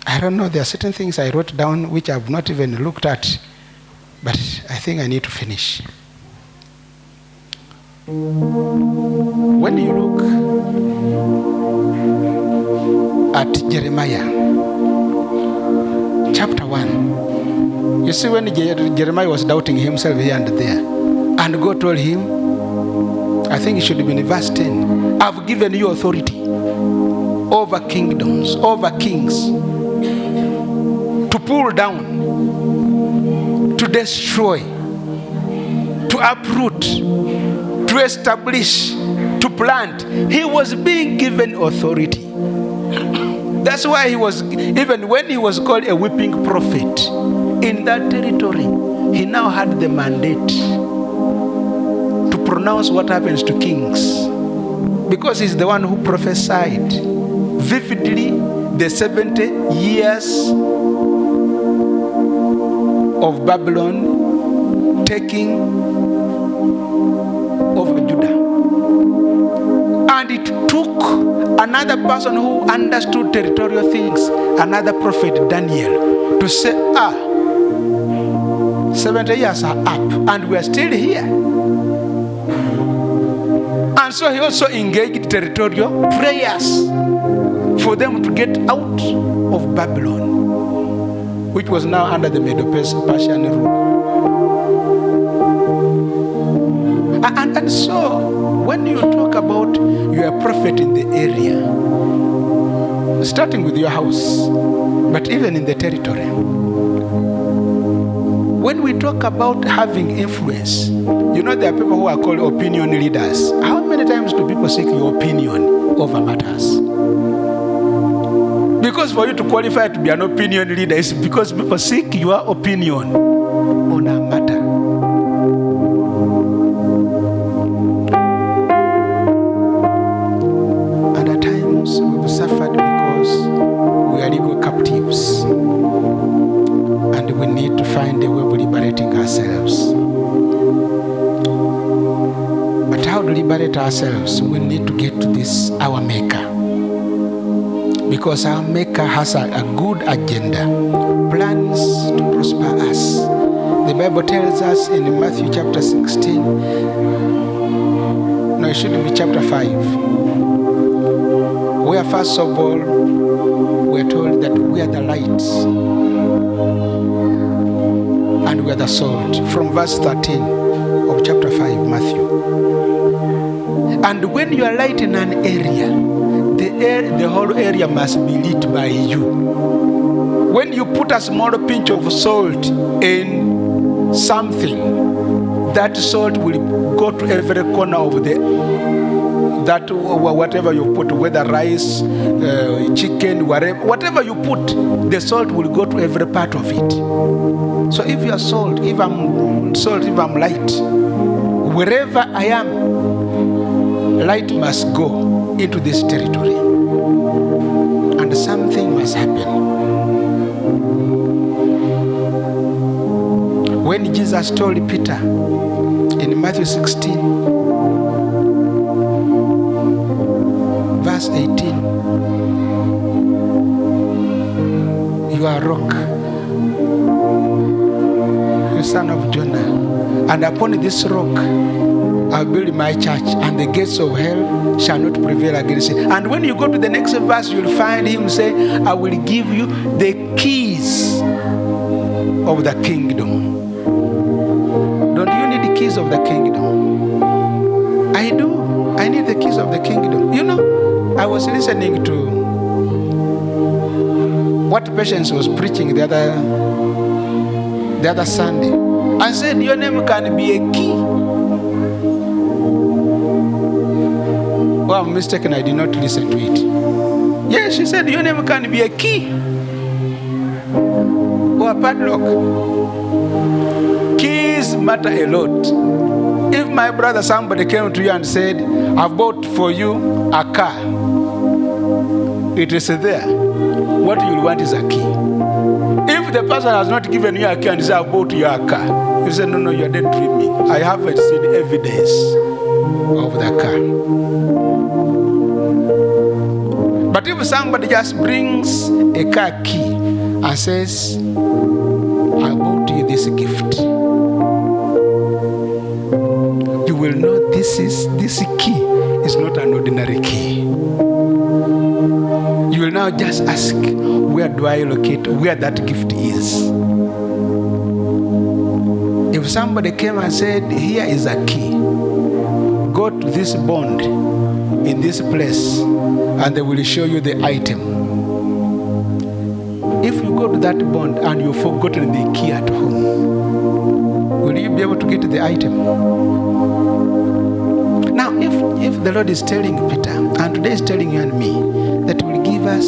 I don't know, there are certain things I wrote down which I've not even looked at, but I think I need to finish. When you look at Jeremiah chapter 1, you see when Jeremiah was doubting himself here and there, and God told him, I think it should be in verse 10, I've given you authority over kingdoms, over kings, to pull down, to destroy, to uproot, to establish, to plant. He was being given authority. That's why he was, even when he was called a weeping prophet in that territory, he now had the mandate to pronounce what happens to kings, because he's the one who prophesied vividly the 70 years of Babylon taking over Judah. And it took another person who understood territorial things, another prophet, Daniel, to say, 70 years are up and we are still here. And so he also engaged territorial prayers for them to get out of Babylon, which was now under the Medo-Persian rule. And so when you talk about you are a prophet in the area, starting with your house, but even in the territory, when we talk about having influence, you know there are people who are called opinion leaders. How many times do people seek your opinion over matters? Because for you to qualify to be an opinion leader is because people seek your opinion on a matter. And at times we've suffered because we are legal captives. And we need to find a way of liberating ourselves. But how to liberate ourselves? We need to get to this, our Maker. Because our Maker has a good agenda, plans to prosper us. The Bible tells us in Matthew chapter 16, no, it should be chapter 5, where first of all, we are told that we are the light and we are the salt. From verse 13 of chapter 5, Matthew. And when you are light in an area, the whole area must be lit by you. When you put a small pinch of salt in something, that salt will go to every corner of whatever you put, whether rice, chicken, whatever you put, the salt will go to every part of it. So if you are salt, if I'm light, wherever I am, light must go into this territory, and something must happen. When Jesus told Peter in Matthew 16, verse 18, you are a rock, you son of Jonah, and upon this rock I'll build my church, and the gates of hell shall not prevail against it. And when you go to the next verse, you'll find him say, I will give you the keys of the kingdom. Don't you need the keys of the kingdom? I do. I need the keys of the kingdom. You know, I was listening to what Patience was preaching the other Sunday. I said, your name can be a key. Well, I'm mistaken, I did not listen to it. Yes, she said, your name can be a key or a padlock. Keys matter a lot. If my brother, somebody came to you and said, I bought for you a car, it is there. What you want is a key. If the person has not given you a key and said, I bought you a car, you say, no, you are dead dreaming. I haven't seen evidence of the car. But if somebody just brings a car key and says, I bought you this gift, you will know this key is not an ordinary key. You will now just ask, where do I locate where that gift is? If somebody came and said, here is a key, go to this bond in this place, and they will show you the item. If you go to that bond and you've forgotten the key at home, will you be able to get the item? Now, if the Lord is telling Peter, and today is telling you and me, that will give us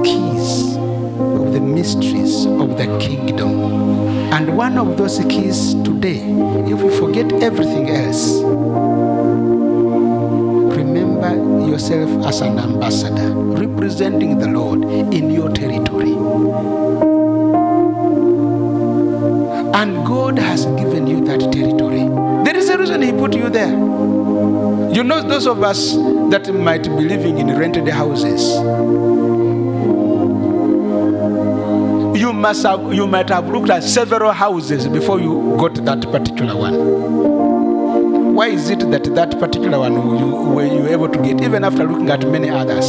keys of the mysteries of the kingdom, and one of those keys today, if we forget everything else, remember yourself as an ambassador representing the Lord in your territory. And God has given you that territory. There is a reason He put you there. You know, those of us that might be living in rented houses, you might have looked at several houses before you got that particular one. Why is it that that particular one were you able to get, even after looking at many others?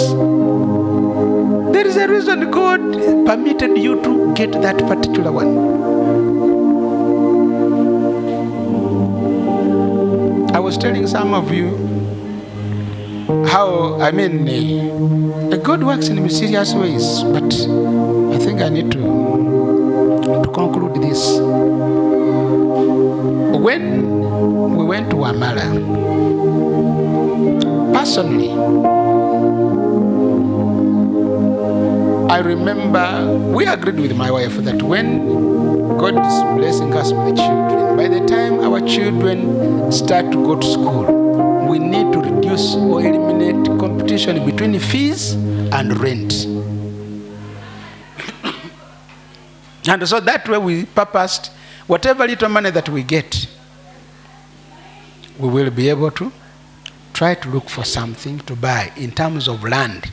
There is a reason God permitted you to get that particular one. I was telling some of you how, God works in mysterious ways, but I think I need to conclude this. When we went to Amara, personally, I remember we agreed with my wife that when God is blessing us with children, by the time our children start to go to school, we need to reduce or eliminate competition between fees and rent. And so that way we purposed, whatever little money that we get, we will be able to try to look for something to buy in terms of land,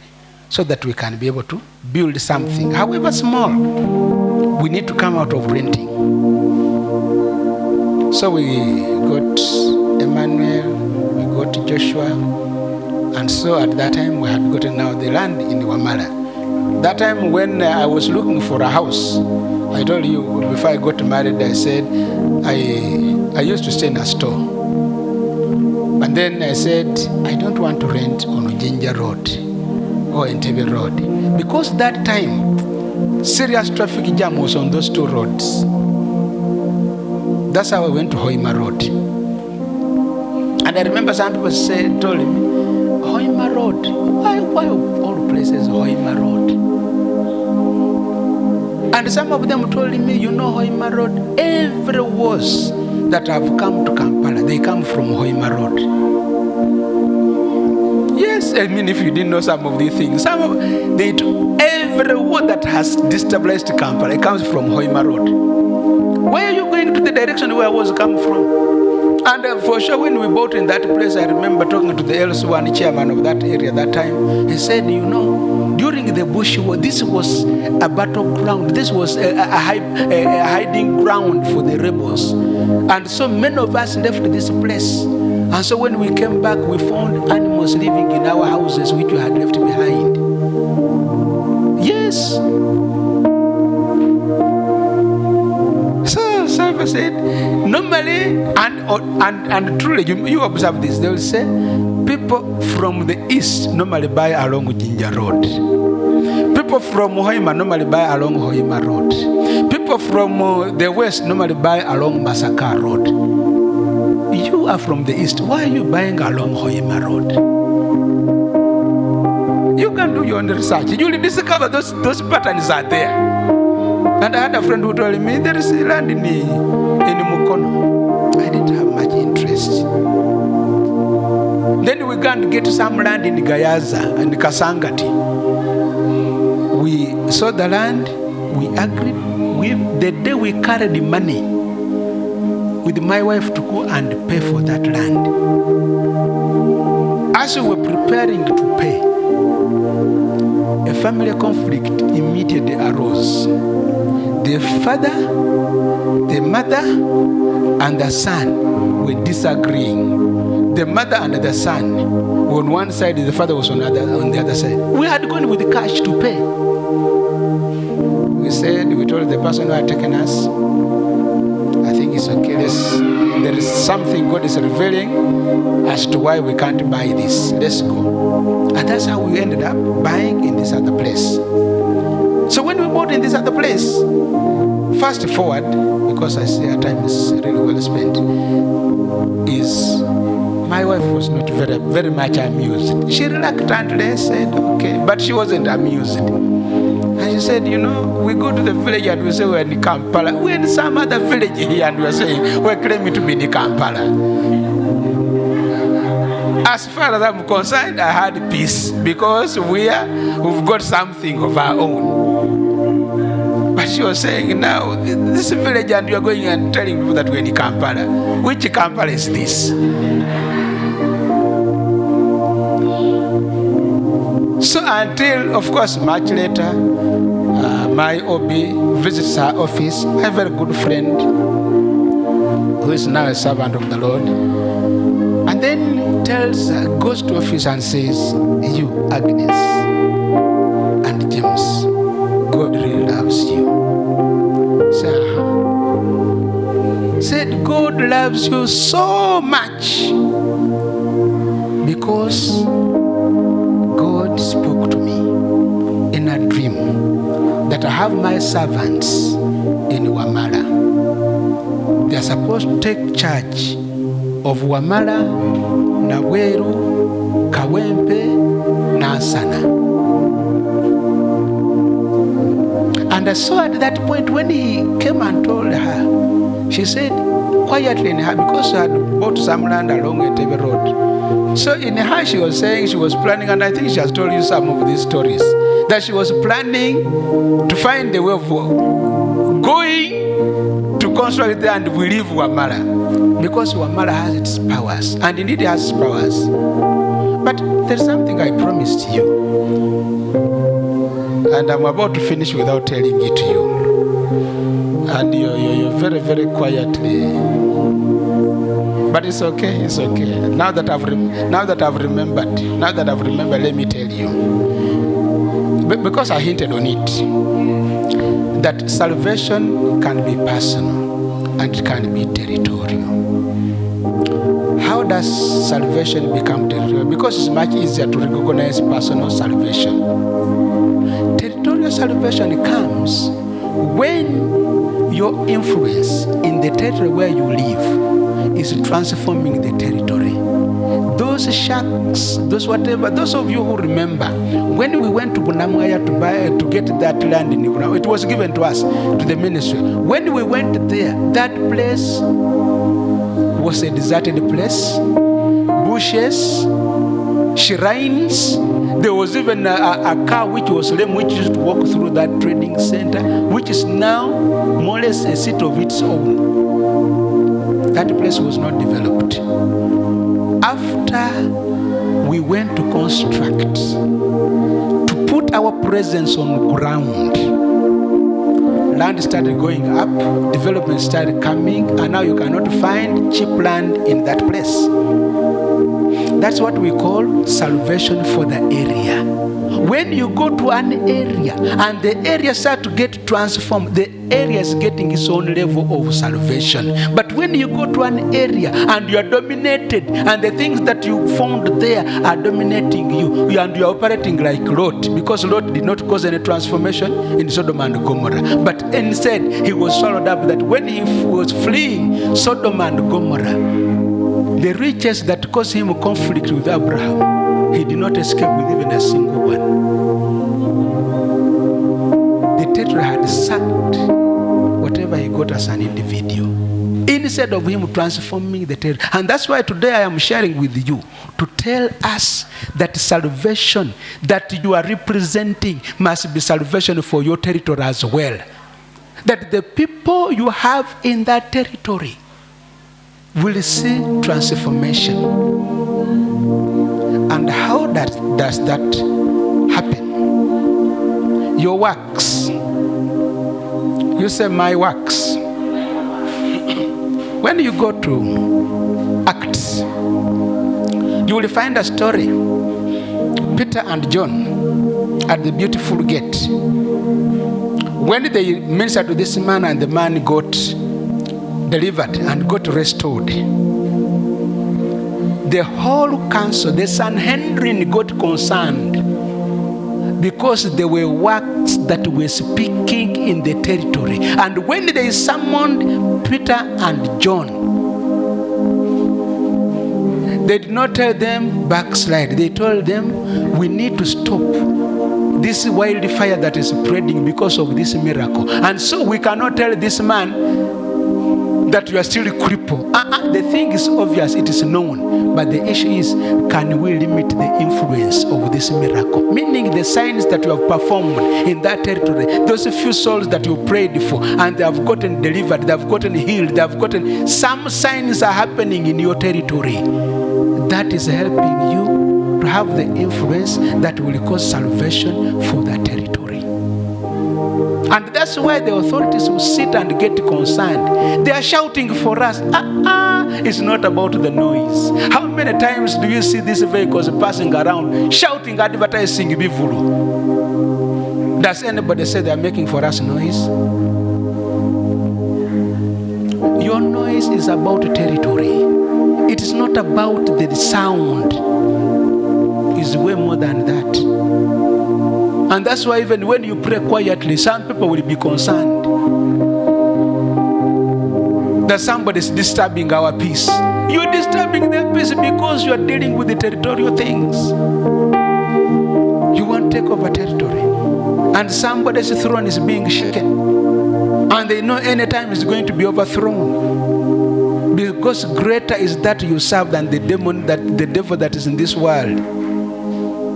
so that we can be able to build something, however small. We need to come out of renting. So we got Emmanuel, we got Joshua, and so at that time we had gotten now the land in Wamala. That time when I was looking for a house, I told you before I got married, I said I used to stay in a store. And then I said, I don't want to rent on Ujinja Road or Entebbe Road. Because that time, serious traffic jam was on those two roads. That's how I went to Hoima Road. And I remember some people told me, Hoima Road, why of all places Hoima Road? And some of them told me, you know Hoima Road, every was that have come to Kampala, they come from Hoima Road. Yes, I mean, if you didn't know some of these things, every word that has destabilized Kampala, it comes from Hoima Road. Where are you going to the direction where I was coming from? And for sure, when we bought in that place, I remember talking to the LC1 chairman of that area that time. He said, you know, during the Bush War, this was a battleground. This was a hiding ground for the rebels. And so many of us left this place. And so when we came back, we found animals living in our houses which we had left behind. Yes. So Salva said, normally, and truly, you observe this, they will say, people from the east normally buy along Ujinja Road. People from Hoima normally buy along Hoima Road. People from the west normally buy along Masaka Road. You are from the east. Why are you buying along Hoima Road? You can do your own research. You will discover those patterns are there. And I had a friend who told me there is land in Mukono. I didn't have much interest. Then we got to get some land in Gayaza and Kasangati. We saw the land, we agreed. The day we carried the money with my wife to go and pay for that land. As we were preparing to pay, a family conflict immediately arose. The father, the mother, and the son were disagreeing. The mother and the son were on one side, the father was on the other side. We had gone with the cash to pay. We told the person who had taken us, I think it's okay. There is something God is revealing as to why we can't buy this. Let's go. And that's how we ended up buying in this other place. So when we bought in this other place, fast forward, because I see our time is really well spent, is my wife was not very, very much amused. She reluctantly said, okay, but she wasn't amused. And she said, you know, we go to the village and we say we're in Kampala. We're in some other village here and we're saying we're claiming to be in Kampala. As far as I'm concerned, I had peace because we've got something of our own. But she was saying, now, this village and you're going and telling people that we're in Kampala. Which Kampala is this? So until, of course, much later, my OB visits her office, a very good friend, who is now a servant of the Lord, and then goes to office and says, you, Agnes, and James, God really loves you. Said, God loves you so much because God spoke to me in a dream that I have my servants in Wamala. They are supposed to take charge of Wamala, Naweru, Kawempe, Nansana. And I saw at that point when he came and told her, she said quietly in her, because she had bought some land along Entebbe Road. So in her, she was saying she was planning, and I think she has told you some of these stories, that she was planning to find a way of going to consolidate there and we leave Wamala. Because Wamala has its powers, and indeed it has its powers. But there's something I promised you. And I'm about to finish without telling it to you. And you're very, very quietly. But it's okay, it's okay. Now that I've remembered, let me tell you. Because I hinted on it, that salvation can be personal and it can be territorial. How does salvation become territorial? Because it's much easier to recognize personal salvation. Territorial salvation comes when your influence in the territory where you live is transforming the territory. Those shacks, those whatever, those of you who remember, when we went to Bunamwaya to get that land in Ibrahim, it was given to us, to the ministry. When we went there, that place was a deserted place, bushes, shrines. There was even a car which was lame, which used to walk through that trading center, which is now more or less a city of its own. That place was not developed. After we went to construct, to put our presence on ground, land started going up, development started coming, and now you cannot find cheap land in that place. That's what we call salvation for the area. When you go to an area and the area starts to get transformed, the area is getting its own level of salvation. But when you go to an area and you are dominated, and the things that you found there are dominating you, and you are operating like Lot, because Lot did not cause any transformation in Sodom and Gomorrah, but instead he was swallowed up. That when he was fleeing Sodom and Gomorrah, the riches that caused him conflict with Abraham, he did not escape with even a single one. The territory had sucked whatever he got as an individual, instead of him transforming the territory. And that's why today I am sharing with you to tell us that salvation that you are representing must be salvation for your territory as well. That the people you have in that territory will see transformation. And how does that happen? Your works. You say, my works. When you go to Acts, you will find a story. Peter and John at the beautiful gate. When they ministered to this man and the man got delivered and got restored, the whole council, the Sanhedrin, got concerned because there were works that were speaking in the territory. And when they summoned Peter and John, they did not tell them backslide. They told them, we need to stop this wildfire that is spreading because of this miracle. And so we cannot tell this man that you are still crippled. The thing is obvious, it is known. But the issue is, can we limit the influence of this miracle? Meaning the signs that you have performed in that territory, those few souls that you prayed for, and they have gotten delivered, they have gotten healed, they have gotten, some signs are happening in your territory. That is helping you to have the influence that will cause salvation for that territory. And that's why the authorities will sit and get concerned. They are shouting for us. It's not about the noise. How many times do you see these vehicles passing around shouting, advertising Bivulu? Does anybody say they are making for us noise? Your noise is about territory. It is not about the sound. It's way more than that. And that's why even when you pray quietly, some people will be concerned that somebody is disturbing our peace. You're disturbing their peace because you are dealing with the territorial things. You want to take over territory. And somebody's throne is being shaken. And they know any time it's going to be overthrown. Because greater is that you serve than the devil that is in this world.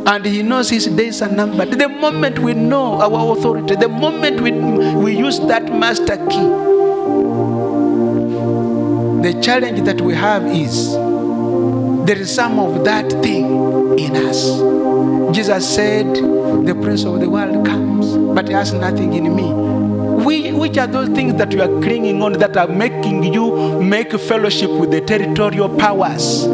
And he knows his days are numbered. The moment we know our authority, the moment we use that master key, the challenge that we have is there is some of that thing in us. Jesus said, the prince of the world comes, but he has nothing in me. Which are those things that you are clinging on that are making you make fellowship with the territorial powers?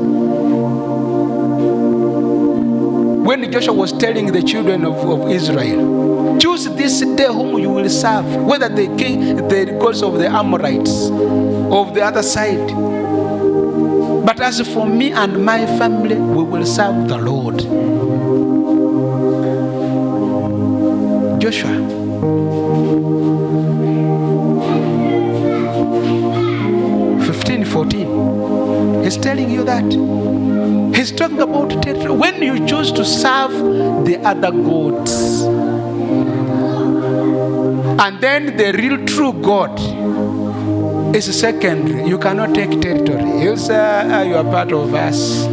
When Joshua was telling the children of Israel, choose this day whom you will serve, whether the gods of the Amorites, of the other side. But as for me and my family, we will serve the Lord. Joshua 15:14. He's telling you that. He's talking about territory. When you choose to serve the other gods, and then the real true God is secondary, you cannot take territory. He'll say, you are part of us.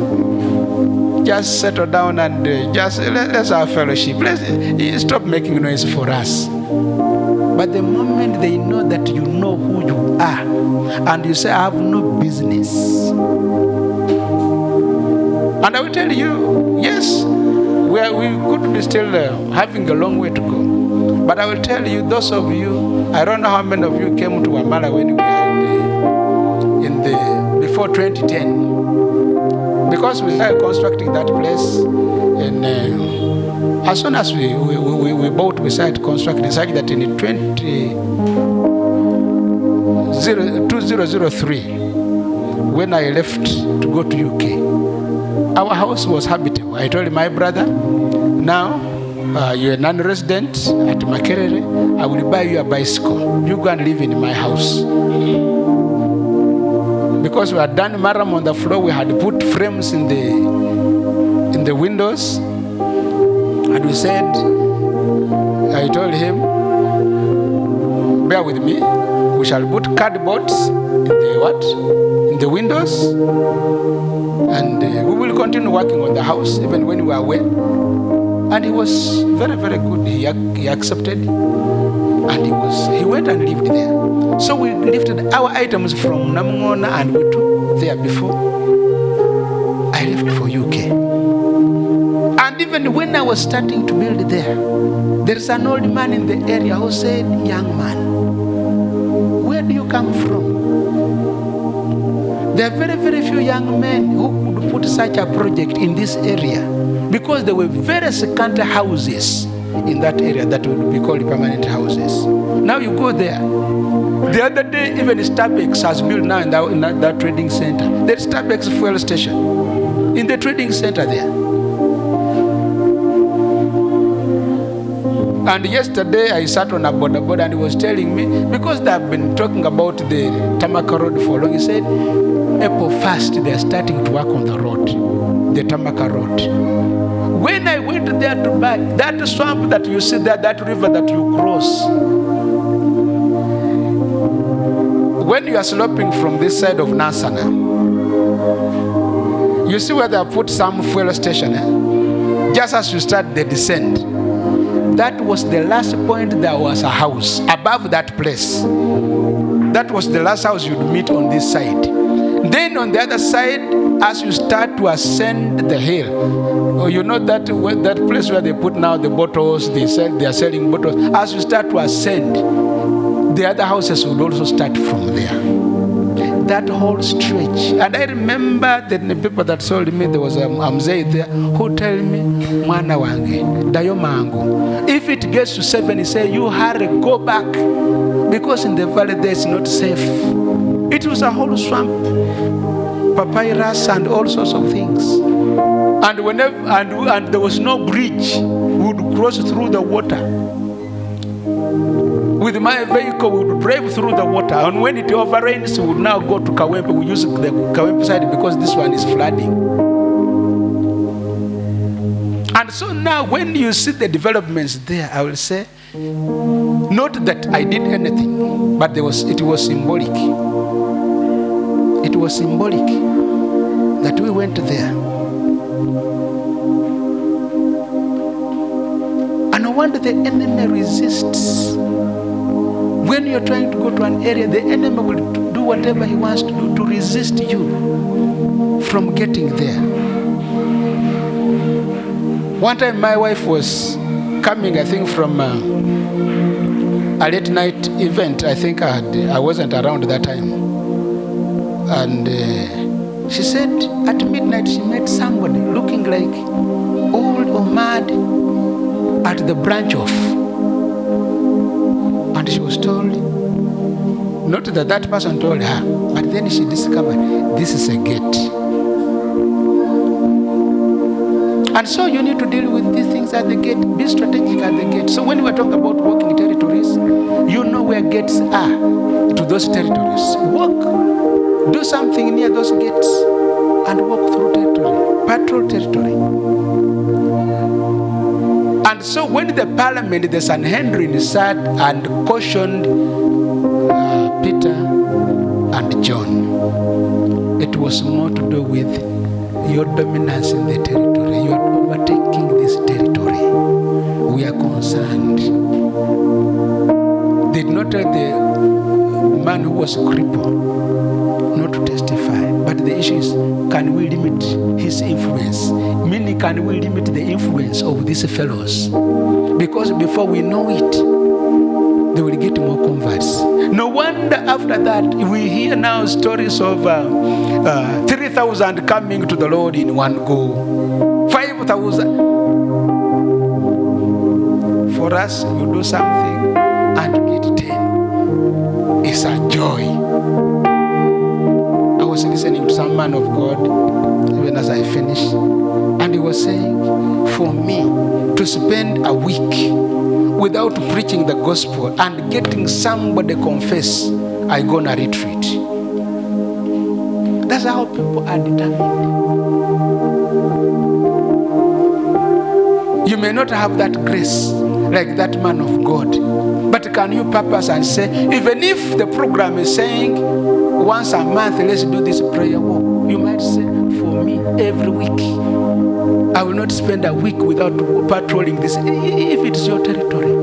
Just settle down and let's have fellowship. Let's stop making noise for us. But the moment they know that you know who you are, and you say, I have no business. And I will tell you, yes, we could be still having a long way to go. But I will tell you, those of you, I don't know how many of you came to Amala when we were before 2010. Because we started constructing that place, and as soon as we bought, we started constructing, such that in 2003, when I left to go to UK, our house was habitable. I told my brother, now you're a non-resident at Makerere, I will buy you a bicycle. You go and live in my house. Because we had done maram on the floor, we had put frames in the windows, and we said, I told him, bear with me, we shall put cardboards in the windows, and we will continue working on the house even when we are away. And he was very, very good. He accepted, and he went and lived there. So we lifted our items from Namungona and we took there before I left for UK. And even when I was starting to build there is an old man in the area who said, young man, where do you come from? There are very, very few young men who could put such a project in this area, because there were very second houses in that area that would be called permanent houses. Now you go there. The other day, even Starbucks has built now in that trading center. There's Starbucks fuel station in the trading center there. And yesterday I sat on a board and he was telling me, because they have been talking about the Tamaka Road for long, he said, April 1st, they are starting to work on the road, the Tamaka Road. When I went there to buy, that swamp that you see there, that river that you cross, when you are sloping from this side of Nansana, you see where they have put some fuel station, just as you start the descent. That was the last point. There was a house above that place. That was the last house you'd meet on this side. Then on the other side, as you start to ascend the hill, you know that place where they put now the bottles, they are selling bottles. As you start to ascend, the other houses would also start from there. That whole stretch. And I remember that the people that sold me, there was a Mzee there who tell me, Mwana wange, dayo mangu. If it gets to 7, he say, you hurry, go back. Because in the valley there is not safe. It was a whole swamp, papyrus and all sorts of things. And and there was no bridge. We would cross through the water. With my vehicle, we would drive through the water. And when it overrains, we would now go to Kawempe. We use the Kawempe side because this one is flooding. And so now when you see the developments there, I will say, not that I did anything, but it was symbolic. It was symbolic that we went there. And no wonder the enemy resists. When you're trying to go to an area, the enemy will do whatever he wants to do to resist you from getting there. One time my wife was coming, I think, from a late night event. I think I wasn't around that time. And she said at midnight she met somebody looking like old or mad at the branch off. And she was told, not that that person told her, but then she discovered this is a gate. And so you need to deal with these things at the gate. Be strategic at the gate. So when we're talking about walking territories, you know where gates are to those territories. Walk. Do something near those gates and walk through territory. Patrol territory. And so when the parliament, the Sanhedrin sat and cautioned Peter and John, it was more to do with your dominance in the territory. You are overtaking this territory. We are concerned. They did not tell the man who was crippled not to testify. But the issue is, can we limit his influence? Meaning, can we limit the influence of these fellows? Because before we know it, they will get more converts. No wonder after that, we hear now stories of 3,000 coming to the Lord in one go. 5,000. For us, you do something and you get 10. It's a joy. I was listening to some man of God, even as I finished, and he was saying, for me to spend a week without preaching the gospel and getting somebody confess, I go on a retreat. That's how people are determined. You may not have that grace like that man of God, but can you purpose and say, even if the program is saying once a month, let's do this prayer walk, you might say, for me, every week, I will not spend a week without patrolling this, if it's your territory.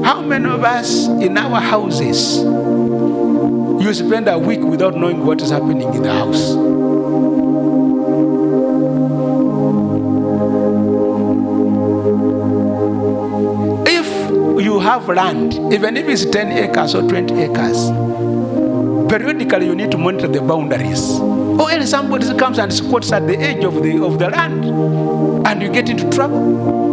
How many of us in our houses, you spend a week without knowing what is happening in the house? If you have land, even if it's 10 acres or 20 acres, periodically you need to monitor the boundaries. Or else somebody comes and squats at the edge of the land and you get into trouble.